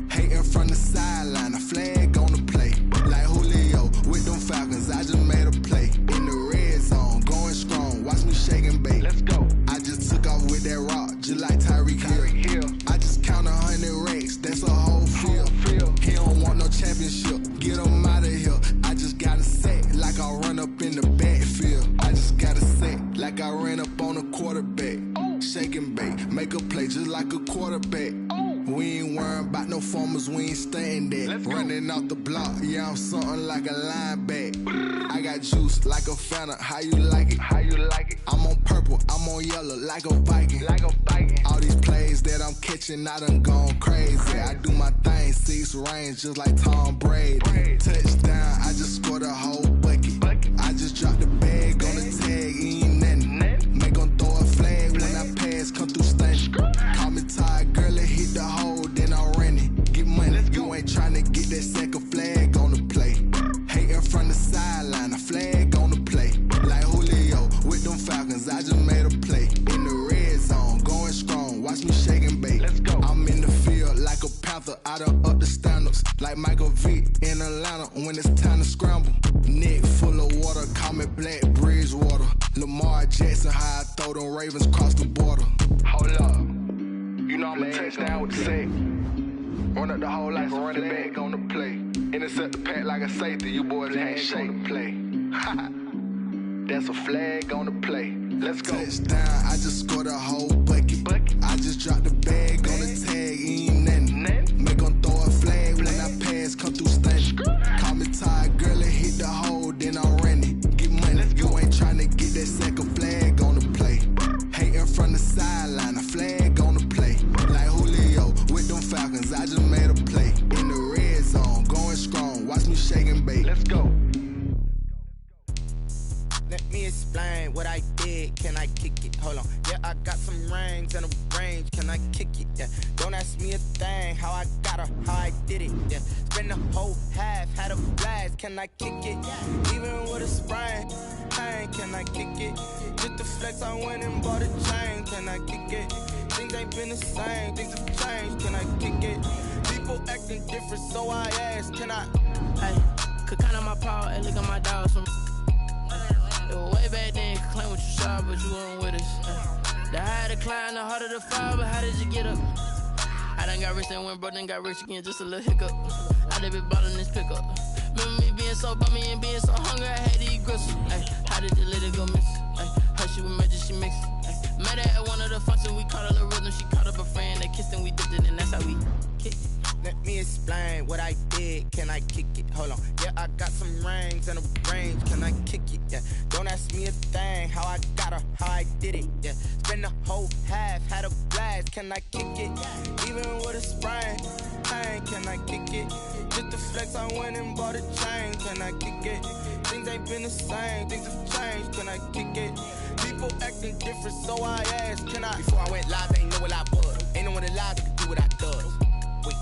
Hating from the sideline, a flag on the play. Like Julio with them Falcons, I just made a play. In the red zone, going strong, watch me shake and bake. Let's go. I just took off with that rock, just like Tyreek Hill. I just count 100 racks, that's a whole field. He don't want no championship, get him out of here. I just got a set, like I run up in the backfield. I just got a set, like I ran up on a quarterback. Shake and bake, make a play just like a quarterback. We ain't worrying about no formers, we ain't staying there. Running off the block, yeah, I'm something like a linebacker. I got juice like a Fanta, how you like it? How you like it? I'm on purple, I'm on yellow, like a Viking. Like a Viking. All these plays that I'm catching, I done gone crazy. I do my thing, 6 range, just like Tom Brady. Touchdown, I just scored a whole bucket. I just dropped the bag on the tag, ain't nothing. Make 'em throw a flag when I pass, come through stunning. Call me tired, girl, and hit the hole, then I'm running. Get money, you ain't tryna get that second flag on the play. Hating from the sideline, a flag on the play. Like Julio with them Falcons, I just made a play. In the red zone, going strong, watch me shake and bake. Let's go. I'm in the field like a panther, I done up the standards. Like Michael Vick in Atlanta when it's time to scramble. Neck full of water, call me Black Bridgewater. Lamar Jackson, how I throw them Ravens cross the border. Hold up. You know I'm a touchdown with the sack. Run up the whole like a running back on the play. Intercept the pack like a safety. You boys can't shake the play. That's a flag on the play. Let's go. Touchdown, I just scored a whole bucket. I just dropped the bag on the tag, ain't nothing. Make 'em throw a flag when I pass, come through stunning. Call me tired, girl, and hit the hole, then I'm running. Get money, you ain't tryna get that second flag on the play. Hating from the sideline, a flag on the play. Like Julio with them Falcons, I just made a play. In the red zone, going strong, watch me shake and bake. Let's go. Let me explain what I did. Can I kick it? Hold on. Yeah, I got some rings and a range. Can I kick it? Yeah. Don't ask me a thing. How I got her, how I did it. Yeah. Spend the whole half, had a blast. Can I kick it? Even with a sprain. Pain, can I kick it? Just the flex, I went and bought a chain. Can I kick it? Things ain't been the same. Things have changed. Can I kick it? People acting different, so I asked. Can I? Hey, could count on my power and look at my dogs from. Way back then, could claim what you saw, but you weren't with us. The higher the climb, the harder the fall, but how did you get up? I done got rich and went broke, then got rich again, just a little hiccup. I done been ballin' this pickup. Remember me being so bummy and being so hungry, I had to eat gristle. Ay, how did you let it go miss? Ay, her she with magic, she mixed. Met her at one of the functions, we caught her the rhythm, she caught up a friend, they kissed and we dipped it, and that's how we kicked. Let me explain what I did. Can I kick it? Hold on. Yeah, I got some rings and a range. Can I kick it? Yeah. Don't ask me a thing. How I got her, how I did it. Yeah. Spend the whole half, had a blast. Can I kick it? Even with a sprain. Pain, can I kick it? Just the flex, I went and bought a chain. Can I kick it? Things ain't been the same. Things have changed. Can I kick it? People acting different, so I asked. Can I? Before I went live, ain't know what I was. Ain't no one alive that could do what I does. Wait.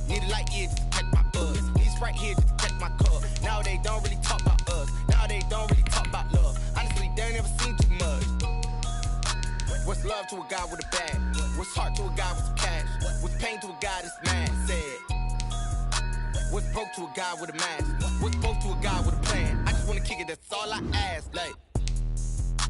Need a light here just to catch my buzz. These right here just to catch my cup. Now they don't really talk about us. Now they don't really talk about love. Honestly, they ain't never seen too much. What's love to a guy with a bag? What's heart to a guy with some cash? What's pain to a guy that's mad? Said. What's broke to a guy with a mask? What's broke to a guy with a plan? I just wanna kick it, that's all I ask. Like,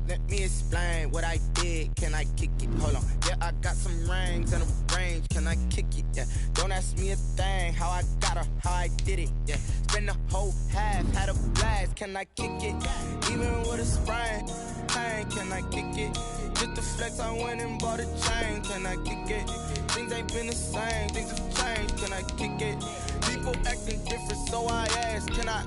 Let me explain what I did. Can I kick it? Hold on. Yeah, I got some rings and a range. Can I kick it? Yeah. Don't ask me a thing. How I got her, how I did it. Yeah. Spend the whole half, had a blast. Can I kick it? Even with a sprain. Pain, can I kick it? Just the flex, I went and bought a chain. Can I kick it? Things ain't been the same. Things have changed. Can I kick it? People acting different, so I ask. Can I?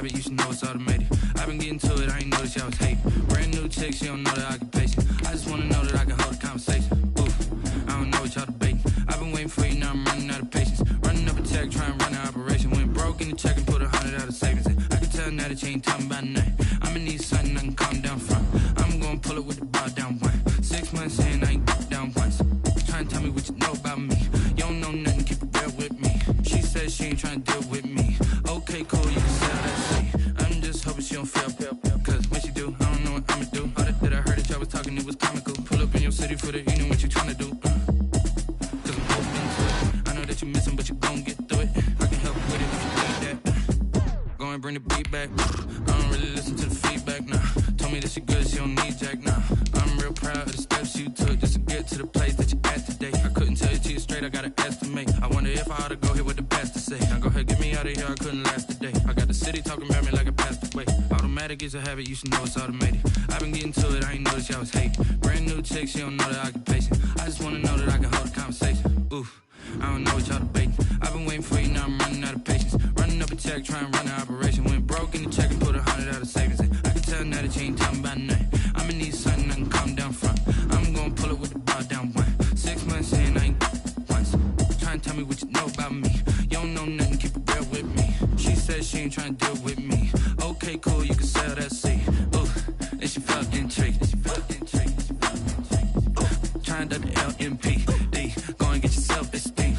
You should know it's automated. I've been getting to it, I ain't noticed y'all was hating. Brand new chick, she don't know the occupation. I just wanna know that I can hold a conversation. Oof, I don't know what y'all debating. I've been waiting for you, now I'm running out of patience. Running up a check, trying to run an operation. Went broke in the check and put 100 out of savings in. I can tell now that you ain't talking about nothing. I'ma need something I can calm down from. I'm gonna pull it with the bar down one. 6 months in, I ain't down once. Trying to tell me what you know about me. You don't know nothing, keep it real with me. She says she ain't trying to deal with me. Okay, cool, you can sell that shit. I'm just hoping she don't feel. Cause when she do, I don't know what I'ma do. All that I heard that y'all was talking, it was comical. Pull up in your city for the evening, what you tryna do? Cause I'm open to it. I know that you missing, but you gon' get through it. I can help with it if you need that. Go and bring the beat back. I don't really listen to the feedback, nah. Told me that she good, she don't need Jack, nah. I'm real proud of the steps you took just to get to the place that you at today. I couldn't tell you to you straight, I gotta estimate. I wonder if I ought to go here with the best to say. Now go ahead, get me out of here, I couldn't last a day. I got the city talking about me like I passed away. Automatic is a habit, you should know it's automated. I've been getting to it, I ain't noticed y'all was hating. Brand new chick, she don't know the occupation. I just wanna know that I can hold a conversation. Oof, I don't know what y'all debating. I've been waiting for you, now I'm running out of patience. Running up a check, trying to run an operation. Went broke in the check and put 100 out of savings in. I can tell now that you ain't talking about nothing. I'ma need something I can calm down from. I'm gonna pull it with the bar down one. 6 months in, I ain't once. Trying to tell me what you know about me. You don't know nothing, keep it real with me. She says she ain't trying to deal with me. Okay, cool, you can sell that seat. Ooh, and she felt intrigued. Trying to the LMP. Go and get your self-esteem.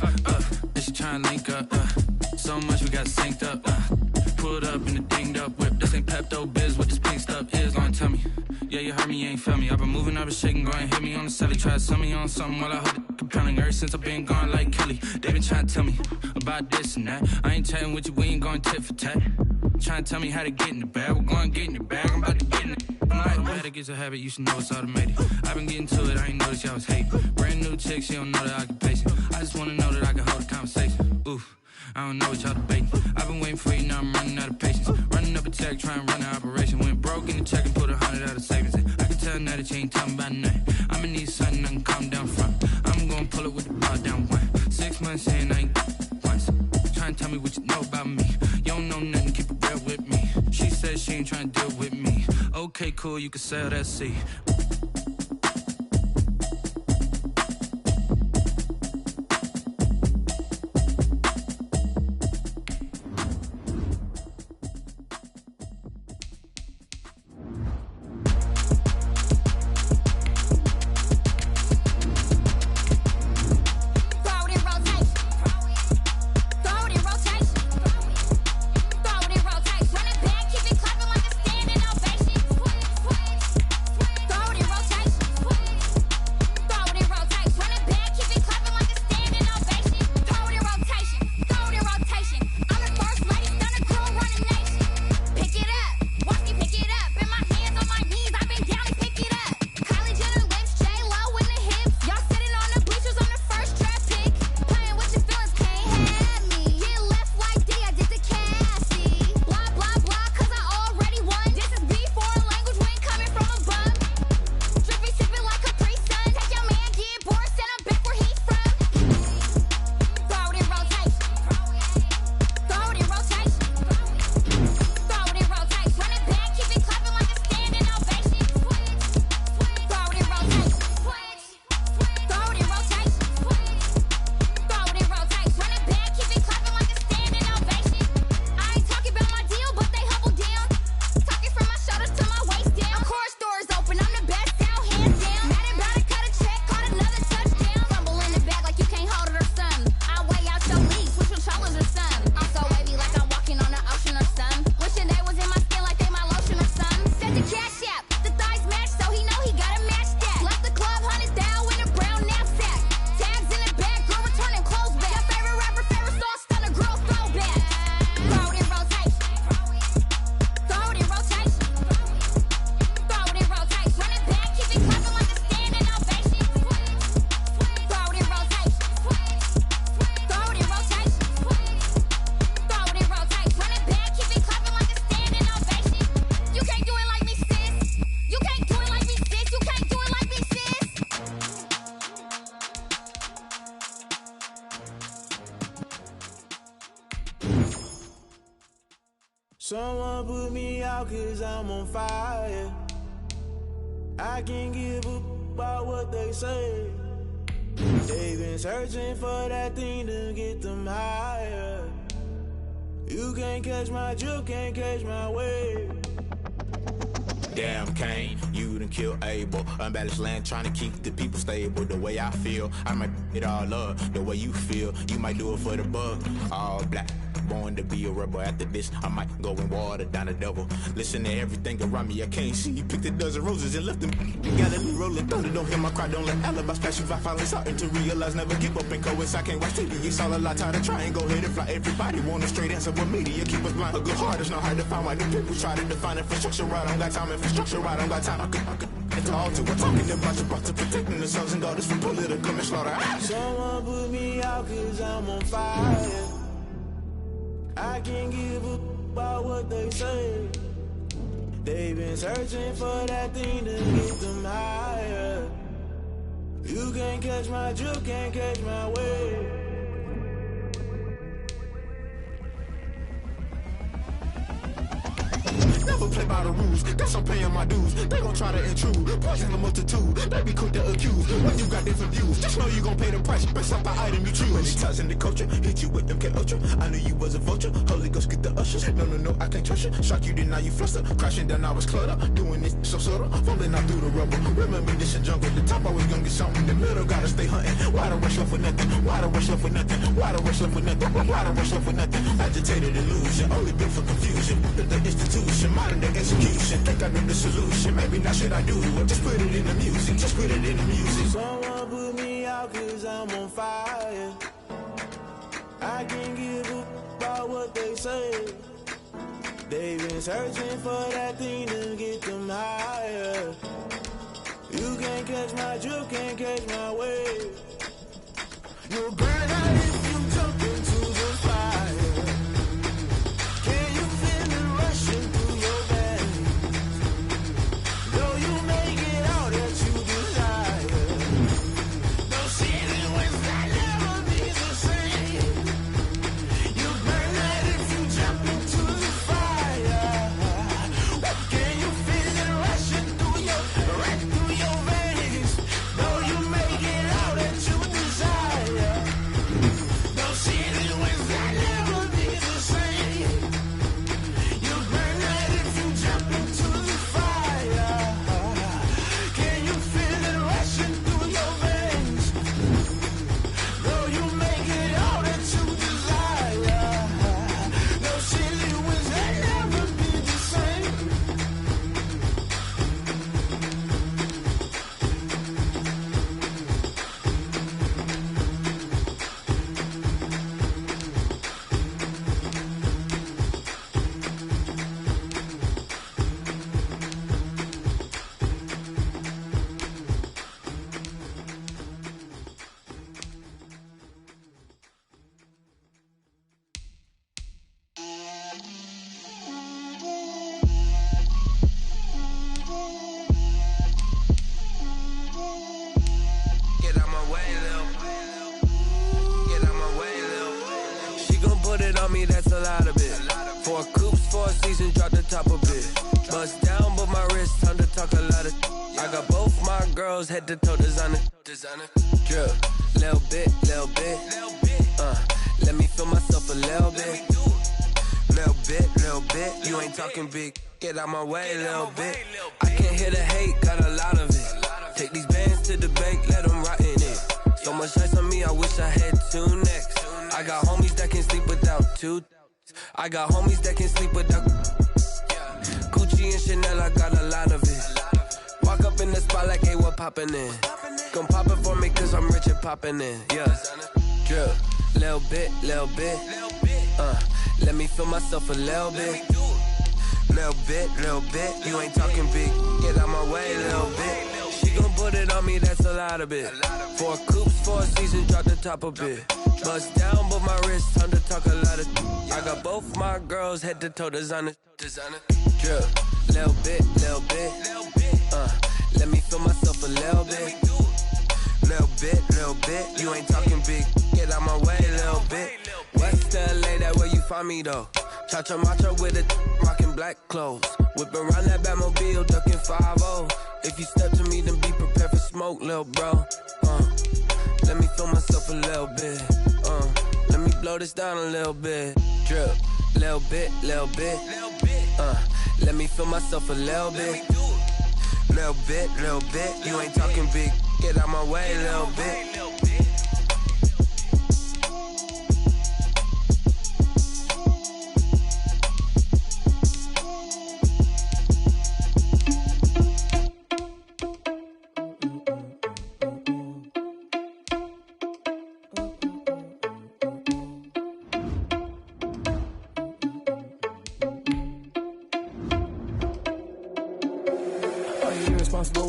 And she trying to link up. So much we got synced up. Pulled up in the dinged up whip. This ain't Pepto-Biz, what this pink stuff is. Gonna tell me. Yeah, you heard me, you ain't felt me. I've been moving, I've been shaking, go and hit me on the celly. Try to sell me on something while I hold it compelling. Ever since I've been gone like Kelly, they been trying to tell me about this and that. I ain't chatting with you, we ain't going tit for tat. Trying to tell me how to get in the bag, we're going to get in the bag, I'm about to get in it. Automatic is a habit, you should know it's automated. I've been getting to it, I ain't noticed y'all was hating. Brand new chick, she don't know the occupation. I just wanna know that I can hold a conversation. Oof, I don't know what y'all debating. I've been waiting for you, now I'm running out of patience. Running up a check, trying to run an operation. Went broke in the check and put 100 out of savings in. I can tell now that you ain't talking about nothing. I'ma need something I can calm down from. I'm gonna pull it with the bar down one. 6 months in, I ain't once. Trying to tell me what you know about me. You don't know nothing, keep it real with me. She says she ain't trying to deal with me. Okay, cool, you can sell that seat. Throw it in rotation. Someone put me out 'cause I'm on fire. I can't give up about what they say. They've been searching for that thing to get them higher. You can't catch my drift, can't catch my wave. Damn, Kane, you done killed Abel. Unbalanced land, trying to keep the people stable. The way I feel, I might it all up. The way you feel, you might do it for the bug. All black, born to be a rebel. After this, I might go and water down the devil. Listen to everything around me, I can't see. You picked a dozen roses and left them. You got a new rolling thunder, don't hear my cry, don't let alibis pass you. I finally starting to realize, never give up and coincide. I can't watch TV, it's all a lot, tired of trying. Go ahead and fly. Everybody want a straight answer, but media keep us blind. A good heart is not hard to find. Why the people try to define infrastructure right? I don't got time, infrastructure right, I don't got time. I could it's all to we're talking about you brought to protecting the sons and daughters from political and slaughter. Someone put me out 'cause I'm on fire. I can't give up about what they say. They've been searching for that thing to get them higher. You can't catch my drift, can't catch my wave. Never play by the rules, guess I'm paying my dues. They gon' try to intrude, poison the multitude. They be quick to accuse, when you got different views. Just know you gon' pay the price, based off the item you choose. Many ties in the culture, hit you with them K-Ultra. I knew you was a vulture, Holy Ghost get the ushers. No, I can't trust you. Shock you, then now you fluster. Crashing down, I was cluttered. Doing this so subtle, falling out through the rubble. Remember this a jungle, the top always gonna get something. In the middle, gotta stay hunting. Why the rush left for nothing? Why the rush left for nothing? Why the rush left for nothing? Why the rush left for nothing? Agitated illusion, only built for confusion. The institution, modern day execution. Think I know the solution, maybe not should I do it. Just put it in the music, just put it in the music. Someone put me out 'cause I'm on fire. I can't give up about what they say. They've been searching for that thing to get them higher. You can't catch my drift, can't catch my wave. You'll burn out if you jump into the fire. Can you feel it rushing through your veins? Though you make it all that you desire. Those feelings will never be the same. You burn out if you jump into the fire. Can you feel it rushing through your veins? Though you make it all that you desire. Those feelings will never be the same. You burn out if you jump into the fire. Can you feel it rushing through your veins? Though you make it all that you desire. Those feelings will never be the same. Get out my way, Lil. Get out my way, Lil. She gon' put it on me, that's a lot of it. 4 coops, 4 seasons, drop the top a bit. Bust down, but my wrist, time to talk a lot of. I got both my girls, head to toe designer. Drip, little bit, little bit. Let me feel myself a little bit. Little bit, you ain't talking big. Get out my way, little bit. I can't hear the hate, got a lot of it. Take these bands to the bank, let them rot in it. So much ice on me, I wish I had 2 necks. I got homies that can sleep without 2. I got homies that can sleep without Gucci and Chanel, I got a lot of it. Walk up in the spot like, hey, what poppin' in? Gon' pop it for me, cause I'm rich and poppin' in. Yeah, drip, little bit. Let me feel myself a little bit. Little bit, you ain't talking big. Get out my way, little bit. She gon' put it on me, that's a lot of it. 4 coops, 4 seasons, drop the top a bit. Bust down, but my wrist, time to talk a lot of. I got both my girls, head to toe designer. Drip, little bit. Let me feel myself a little bit. Little bit, you ain't talking big. Get out my way, little bit. West LA, that where you find me though. Cha-cha matcha with a rockin' black clothes. Whip around that Batmobile, ducking 5-0. If you step to me, then be prepared for smoke, lil' bro. Let me feel myself a little bit. Let me blow this down a little bit. Drip, little bit, little bit. Let me feel myself a little bit. Little bit, little bit. You ain't talking big. Get out my way, little bit.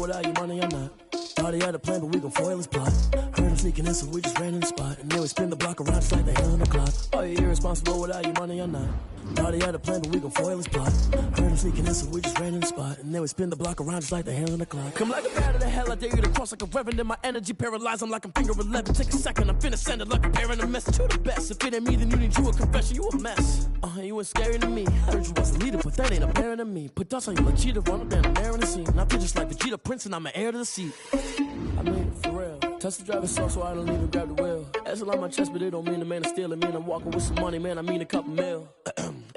Without your money, I'm not. Thought he had a plan, but we gon' foil his plot. Heard him sneaking in, so we just ran in the spot. And then we spin the block around just like the hell on the clock. Oh, you're irresponsible without your money, I'm not. Thought he had a plan, but we gon' foil his plot. Heard him sneaking in, so we just ran in the spot. And then we spin the block around just like the hell on the clock. Come like a bat of the hell, I dare you to cross like a reverend. In my energy paralyzed, I'm like I'm finger 11. Take a second, I'm finna send it like a parent a message to the best. If it ain't me, then you need you a confession, you a mess. You ain't scary to me. Heard you was a leader, but that ain't apparent to me. Put dust on you like cheetah, run up down the air in the scene. I feel just like Vegeta Prince, and I'm an heir to the seat. I mean, for real. Touch the driver's soft, so I don't even grab the wheel. That's a lot on my chest, but it don't mean the man is stealing. Mean I'm walking with some money, man, I mean a couple mil.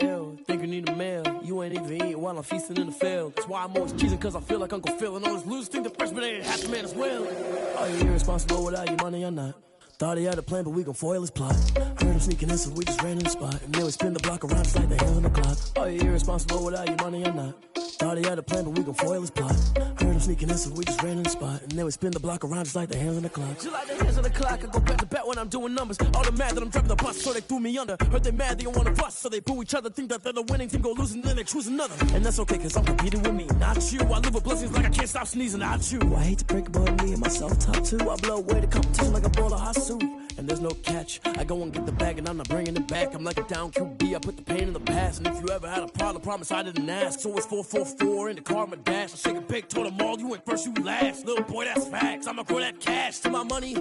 Ew, think you need a meal. You ain't even eating while I'm feasting in the field. That's why I'm always cheesing, cause I feel like Uncle Phil. And all this losers think the freshman ain't half the man as well. Are you irresponsible without your money? I'm not. Thought he had a plan, but we gon' foil his plot. Heard him sneaking in, so we just ran in the spot. And then we spin the block around just like the hell on the clock. Are you irresponsible without your money? I'm not. Thought he had a plan, but we gon' foil his plot. Heard him sneaking in, so we just ran in the spot. And then we spin the block around just like the hands on the clock. Just like the hands on the clock, I go back to back when I'm doing numbers. All the mad that I'm driving the bus, so they threw me under. Heard they mad, they don't wanna bust, so they boo each other. Think that they're the winning team, go losing, then they choose another. And that's okay, cause I'm competing with me, not you. I live with blessings like I can't stop sneezing, not you. I hate to break it, but me and myself top two. I blow away the competition like a bowl of hot soup. And there's no catch. I go and get the bag and I'm not bringing it back. I'm like a down QB, I put the pain in the past. And if you ever had a problem, promise I didn't ask. So it's 444 in the car, my dash. I shake a big, told them all, you went first, you last. Little boy, that's facts. I'ma grow that cash to my money. You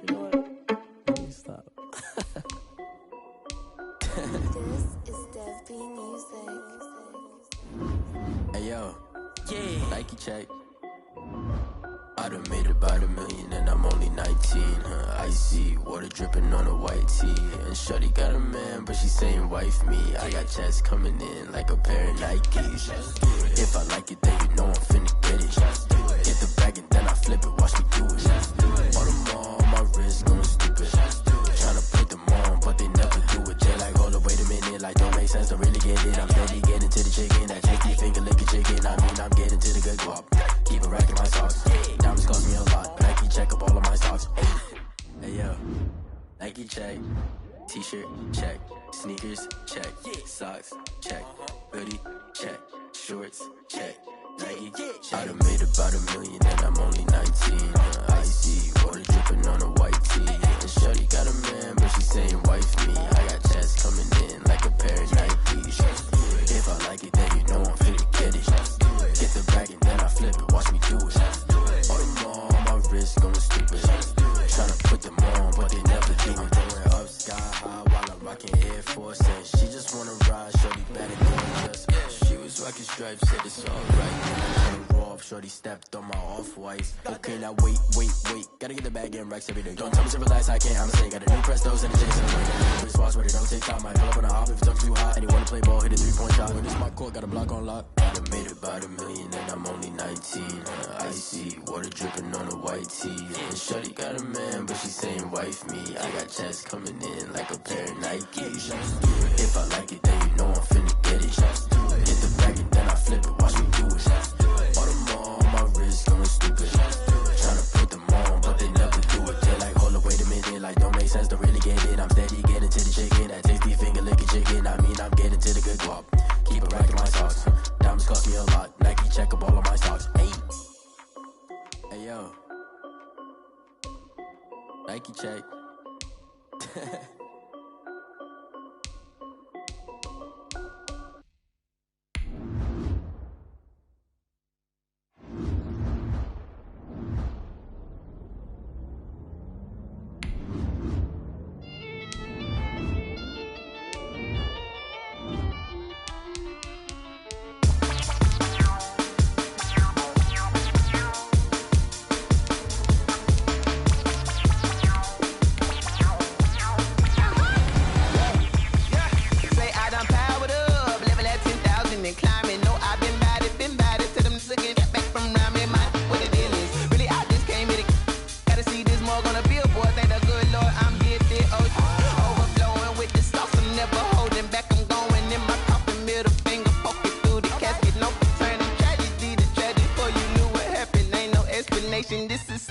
know what? Let me stop. This is Dev B Music. Hey yo, yeah, Nike check. I done made about $1 million and I'm only 19, Icy, water dripping on a white tee. And shorty got a man, but she saying wife me. I got checks coming in like a pair of Nikes. If I like it, then you know I'm finna get it. Get the bag and then I flip it, watch me do it. All them on my wrist going stupid. Tryna put them on, but they never do it. They like, hold up, wait a minute, like don't make sense, don't really get it. I'm steady getting to the chicken, that tasty finger licking chicken. I mean, I'm getting to the good guap. Keep a rack in my socks. Diamonds cost me a lot. Nike check up all of my socks. Hey yo, Nike check. T-shirt check. Sneakers check. Socks check. Hoodie check. Shorts check. Nike. I done made about $1 million and I'm only 19. Icy, water dripping on a white tee. And shorty got a man, but she saying wife me. I got checks coming in like a pair of Nikes. If I like it, then you know I'm finna get it. Get the bag and then I flip it, watch me do it. All them on my wrist going stupid. Tryna put them on, but they never do it. Going up sky high while I'm rocking Air Force. And she just wanna ride, shorty better gorgeous. She was rocking stripes, said it's alright. Raw off, shorty stepped on my off-whites. Okay, now wait. Gotta get the bag and racks every day. Don't tell me to relax, I can't, I'm saying. Got a new Prestos and a Jason. Chris Foss, where they don't take time. I pull up on a hop if it's too hot. And you wanna play ball, hit a 3-point shot. When this my court, got a block on lock. I done made about $1 million and I'm only 19. Icy, water dripping on a white tee. And shorty got a man, but she saying wife me. I got checks coming in like a pair of Nikes. If I like it, then you know I'm finna get it. Get the bag and then I flip it, watch me do it. All them on my wrist going stupid. Tryna put them on, but they never do it. They like, hold up, wait a minute, like don't make sense, don't really get it. I'm steady getting to the chicken, that tasty finger licking chicken. I mean, I'm getting to the good guap. Keep a rack in my socks. Diamonds cost me a lot. Nike check up all of my stocks. Hey yo, Nike check.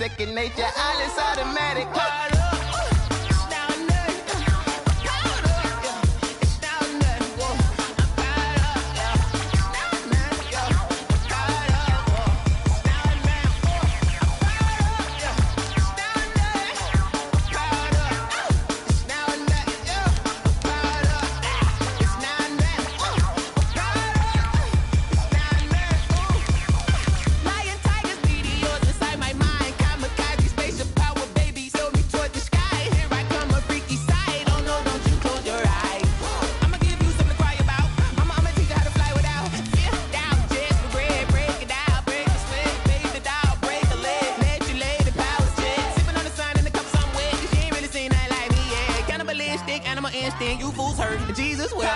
second nature. All is automatic. Animal instinct, you fools hurt. Jesus will.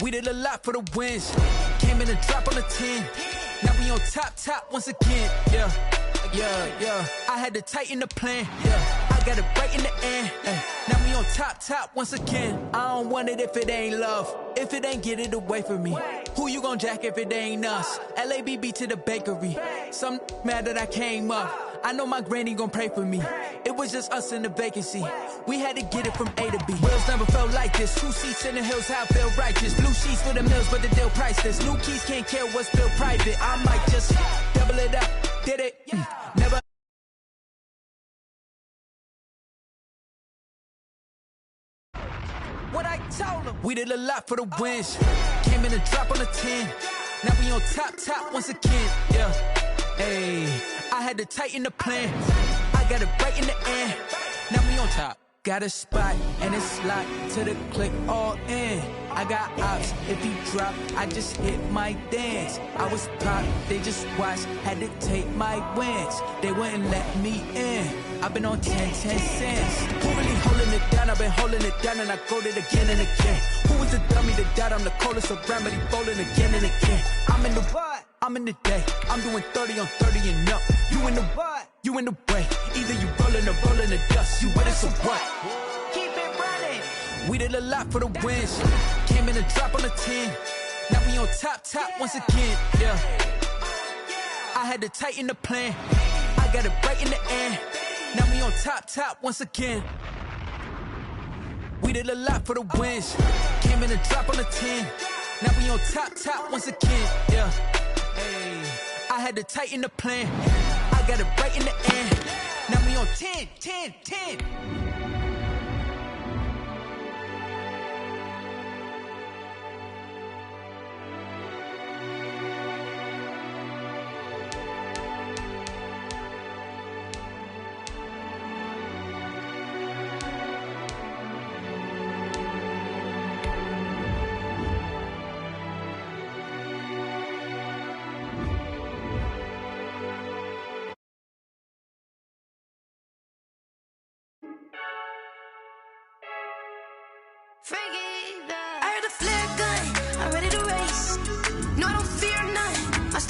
We did a lot for the wins. Came in and drop on the 10. Now we on top once again. Yeah. I had to tighten the plan. Yeah. I got it right in the end. Now we on top once again. I don't want it if it ain't love. If it ain't, get it away from me. Who you gon' jack if it ain't us? LABB to the bakery. Some mad that I came up. I know my granny gon' pray for me. It was just us in the vacancy. We had to get it from A to B. Wheels never felt like this. 2 seats in the hills, how I feel righteous. Blue sheets for the mills, but the deal priceless. New keys can't care what's built private. I might just double it up. Did it? Never. What I told them. We did a lot for the wins. Came in and drop on the 10. Now we on top once again. Yeah. Hey, I had to tighten the plan. I got it right in the end. Now we on top. Got a spot and it's locked to the click all in. I got ops, if you drop, I just hit my dance. I was pop, they just watched, had to take my wins. They wouldn't let me in. I've been on 10 cents. Who really holding it down? I've been holding it down and I go it again and again. Who was the dummy that died? I'm the coldest around, but he bowling again and again. I'm in the what? I'm in the day. I'm doing 30 on 30 and up. You in the what? You in the way. Either you rolling or rolling the dust. You with us or what? Keep it running. We did a lot for the wins. Came in and drop on the 10. Now we on top once again. Yeah. I had to tighten the plan. I got it right in the end. Now we on top once again. We did a lot for the wins. Came in and drop on the 10. Now we on top once again. Yeah. Hey, I had to tighten the plan. I got it right in the end. Now we on 10.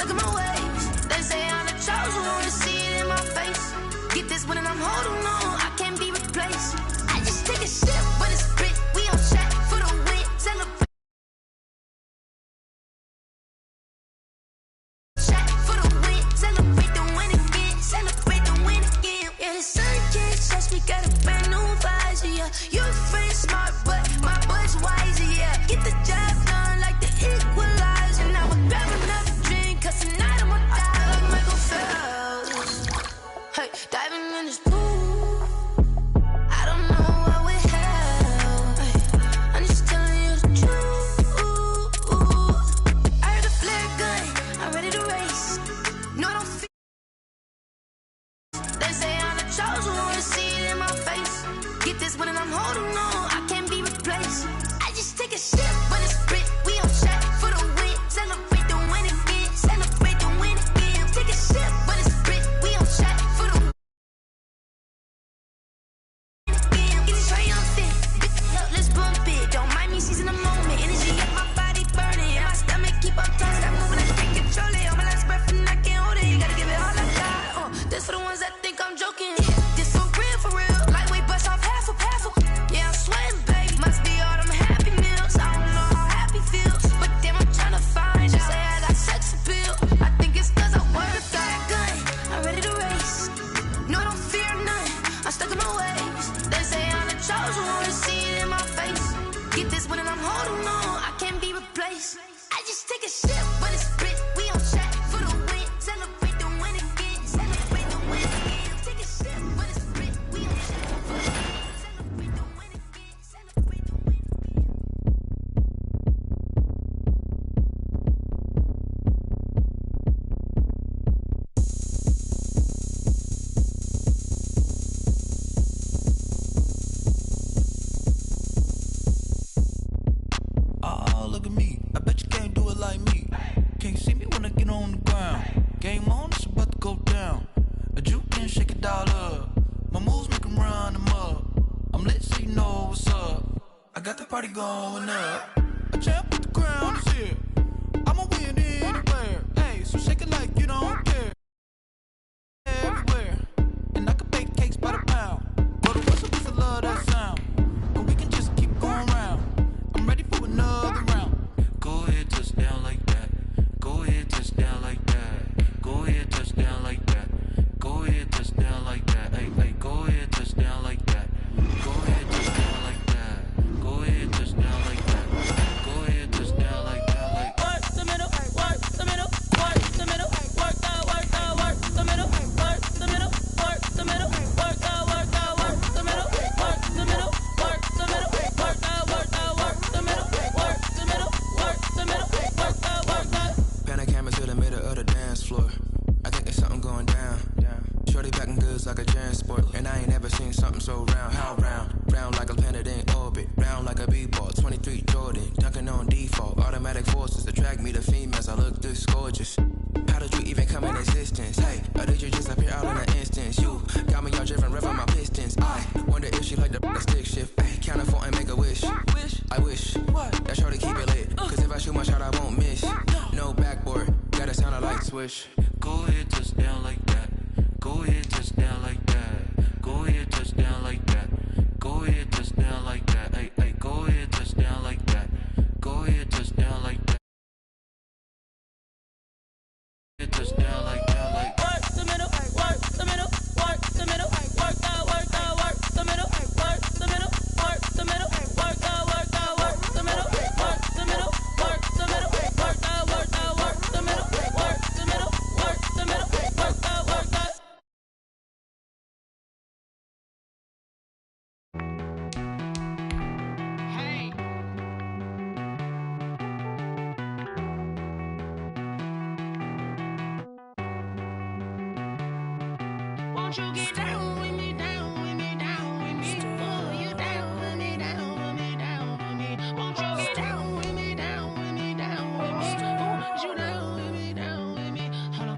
stuck in my ways. They say I'm the chosen one, to see it in my face. Get this one and I'm holding on, I can't be replaced. I just take a sip, but it's spit. We on chat for the win, celebrate. Chat for the win, celebrate the win again, celebrate the win again. Yeah, the sun can't touch me, got a brand new visor, yeah. You're a friend smart, but my boy's wiser, yeah. Get the job done like the equalizer. Now we're grabbing another drink, cause tonight I'ma die like Michael Phelps. Hey, diving in this pool, I don't know what we have. Hey, I'm just telling you the truth. I heard a flare gun, I'm ready to race. No, I don't feel. They say I'm the chosen one, to see it in my face. Get this one and I'm holding on, I can't be replaced. I just take a sip, but it's spit. We on chat for the win, celebrate the win again, celebrate the win again. Take a sip, but it's spit. We on chat for the win again. Get it triumphant, let's bump it. Don't mind me seizing the moment. Energy up my body burning, and my stomach keep up tight. Stop moving, I can't control it. On my last breath and I can't hold it. You gotta give it all I got. This for the ones that think I'm joking. This for real, lightweight bust off half a. Yeah, I'm sweating, baby. Must be all them happy meals. I don't know how happy feels, but damn, I'm trying to find out. Say I got sex appeal. I think it's cause I wear a flag gun. I'm ready to race. No, I don't fear none. I'm stuck in my ways. They say I'm the chosen one, to see it in my face. Get this one and I'm holding on, I can't be replaced. I just take a sip, but it's spit. We on chat for the win, celebrate the win again, celebrate the win again. Take a sip, but it's spit. We on chat for the win, celebrate the win again, celebrate the win again. Oh, look at me. I bet you can't do it like me. Can't see me when I get on the ground. Game on, it's about to go down. A juke and shake it all up. My moves make 'em run them up. I'm lit so you know what's up. I got the party going up. A champ with the crown is here. I'ma win anywhere. Hey, so shake it like you don't care. Everywhere. And I can bake cakes by the pound. Go to Whistle, I love that sound. And we can just keep going round. I'm ready for another round. Go ahead, touch down like that. Go ahead, touch down like that. Go ahead, touch down like that. Go ahead, touch down like that. Hey, hey, go ahead, touch down like that. Go ahead, touch down like that. Go ahead, touch down like that. Go ahead, touch down like that. Like Work the middle, work the middle, work the middle, work the middle, work the middle, work the middle, work the middle, work the middle, work the middle, work the middle, work the middle, work the middle, work the. Pan a camera to the middle of the dance floor. I think there's something going down. Shorty backing goods like a transport, and I ain't never seen something so round. How round? Round like a planet in orbit, round like a b-ball. 23 Jordan, dunking on default. Automatic forces attract me to females. I look this gorgeous. How did you even come in existence? Hey, or did you just appear out in an instance? You got me all driven, revving my pistons. I wonder if she like the stick shift. Ay, count a four and make a wish. I wish that shorty keep it lit. Cause if I shoot my shot, I won't miss. No backboard, gotta sound a light switch. Go ahead, touch down like that. Go ahead, touch down like that. Go ahead, touch down like that. Go ahead, touch down like that. Hey, hey, go ahead, touch down like that. Go ahead, touch down like that. Touch down like that. Like Work the middle, work the middle, work the middle, work the middle, work the middle, work the middle, work the middle, work the middle, work the middle, work the middle, work the middle, work the middle, work the middle, work the. Hey. Won't you get down with me, down with me, down with me? Oh, you down with me, down with me, down with me. Won't you get down with me, down with me, down with me? Oh, you down with me, down with me? Hold on.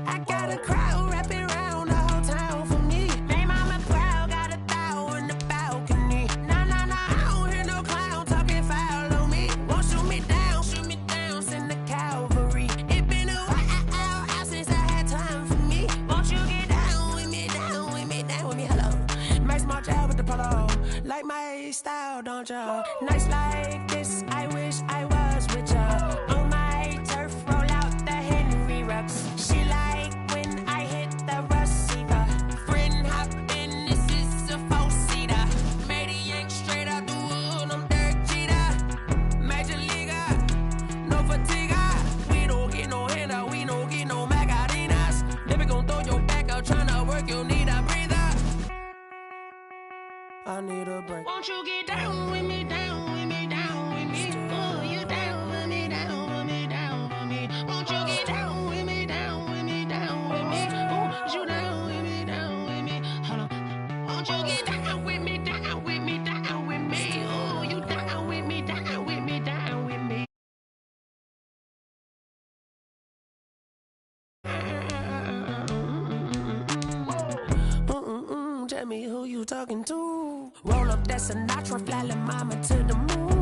I got a crowd wrapping around the whole town for me. Name on my crowd, got a thou in the balcony. Nah, nah, nah, I don't hear no clown talking foul on me. Won't shoot me down, send the cavalry. It been a while. the polo. Like my style, don't ya? Nights like this, I wish I was with ya. On my turf, roll out the Henry rocks. She like when I hit the receiver. Friend hop in, this is a four-seater. Made a yank straight out the wood, I'm Derek Jeter. Major leaguer, no fatigue. We don't get no handout, we don't get no Macarinas. Never gon' throw your back out, tryna work, you need a breather. I need a break. Won't you get down with me, down with me, down with me? Oh, you down with me, down with me, down with me. Won't you get down with me, down with me, down with me? Oh, you down with me, down with me? Hold on. Won't you get down with me, down with me, down with me? Oh, you down with me, down with me, down with me? Tell me who you talking to. Roll up that Sinatra, fly la mama to the moon.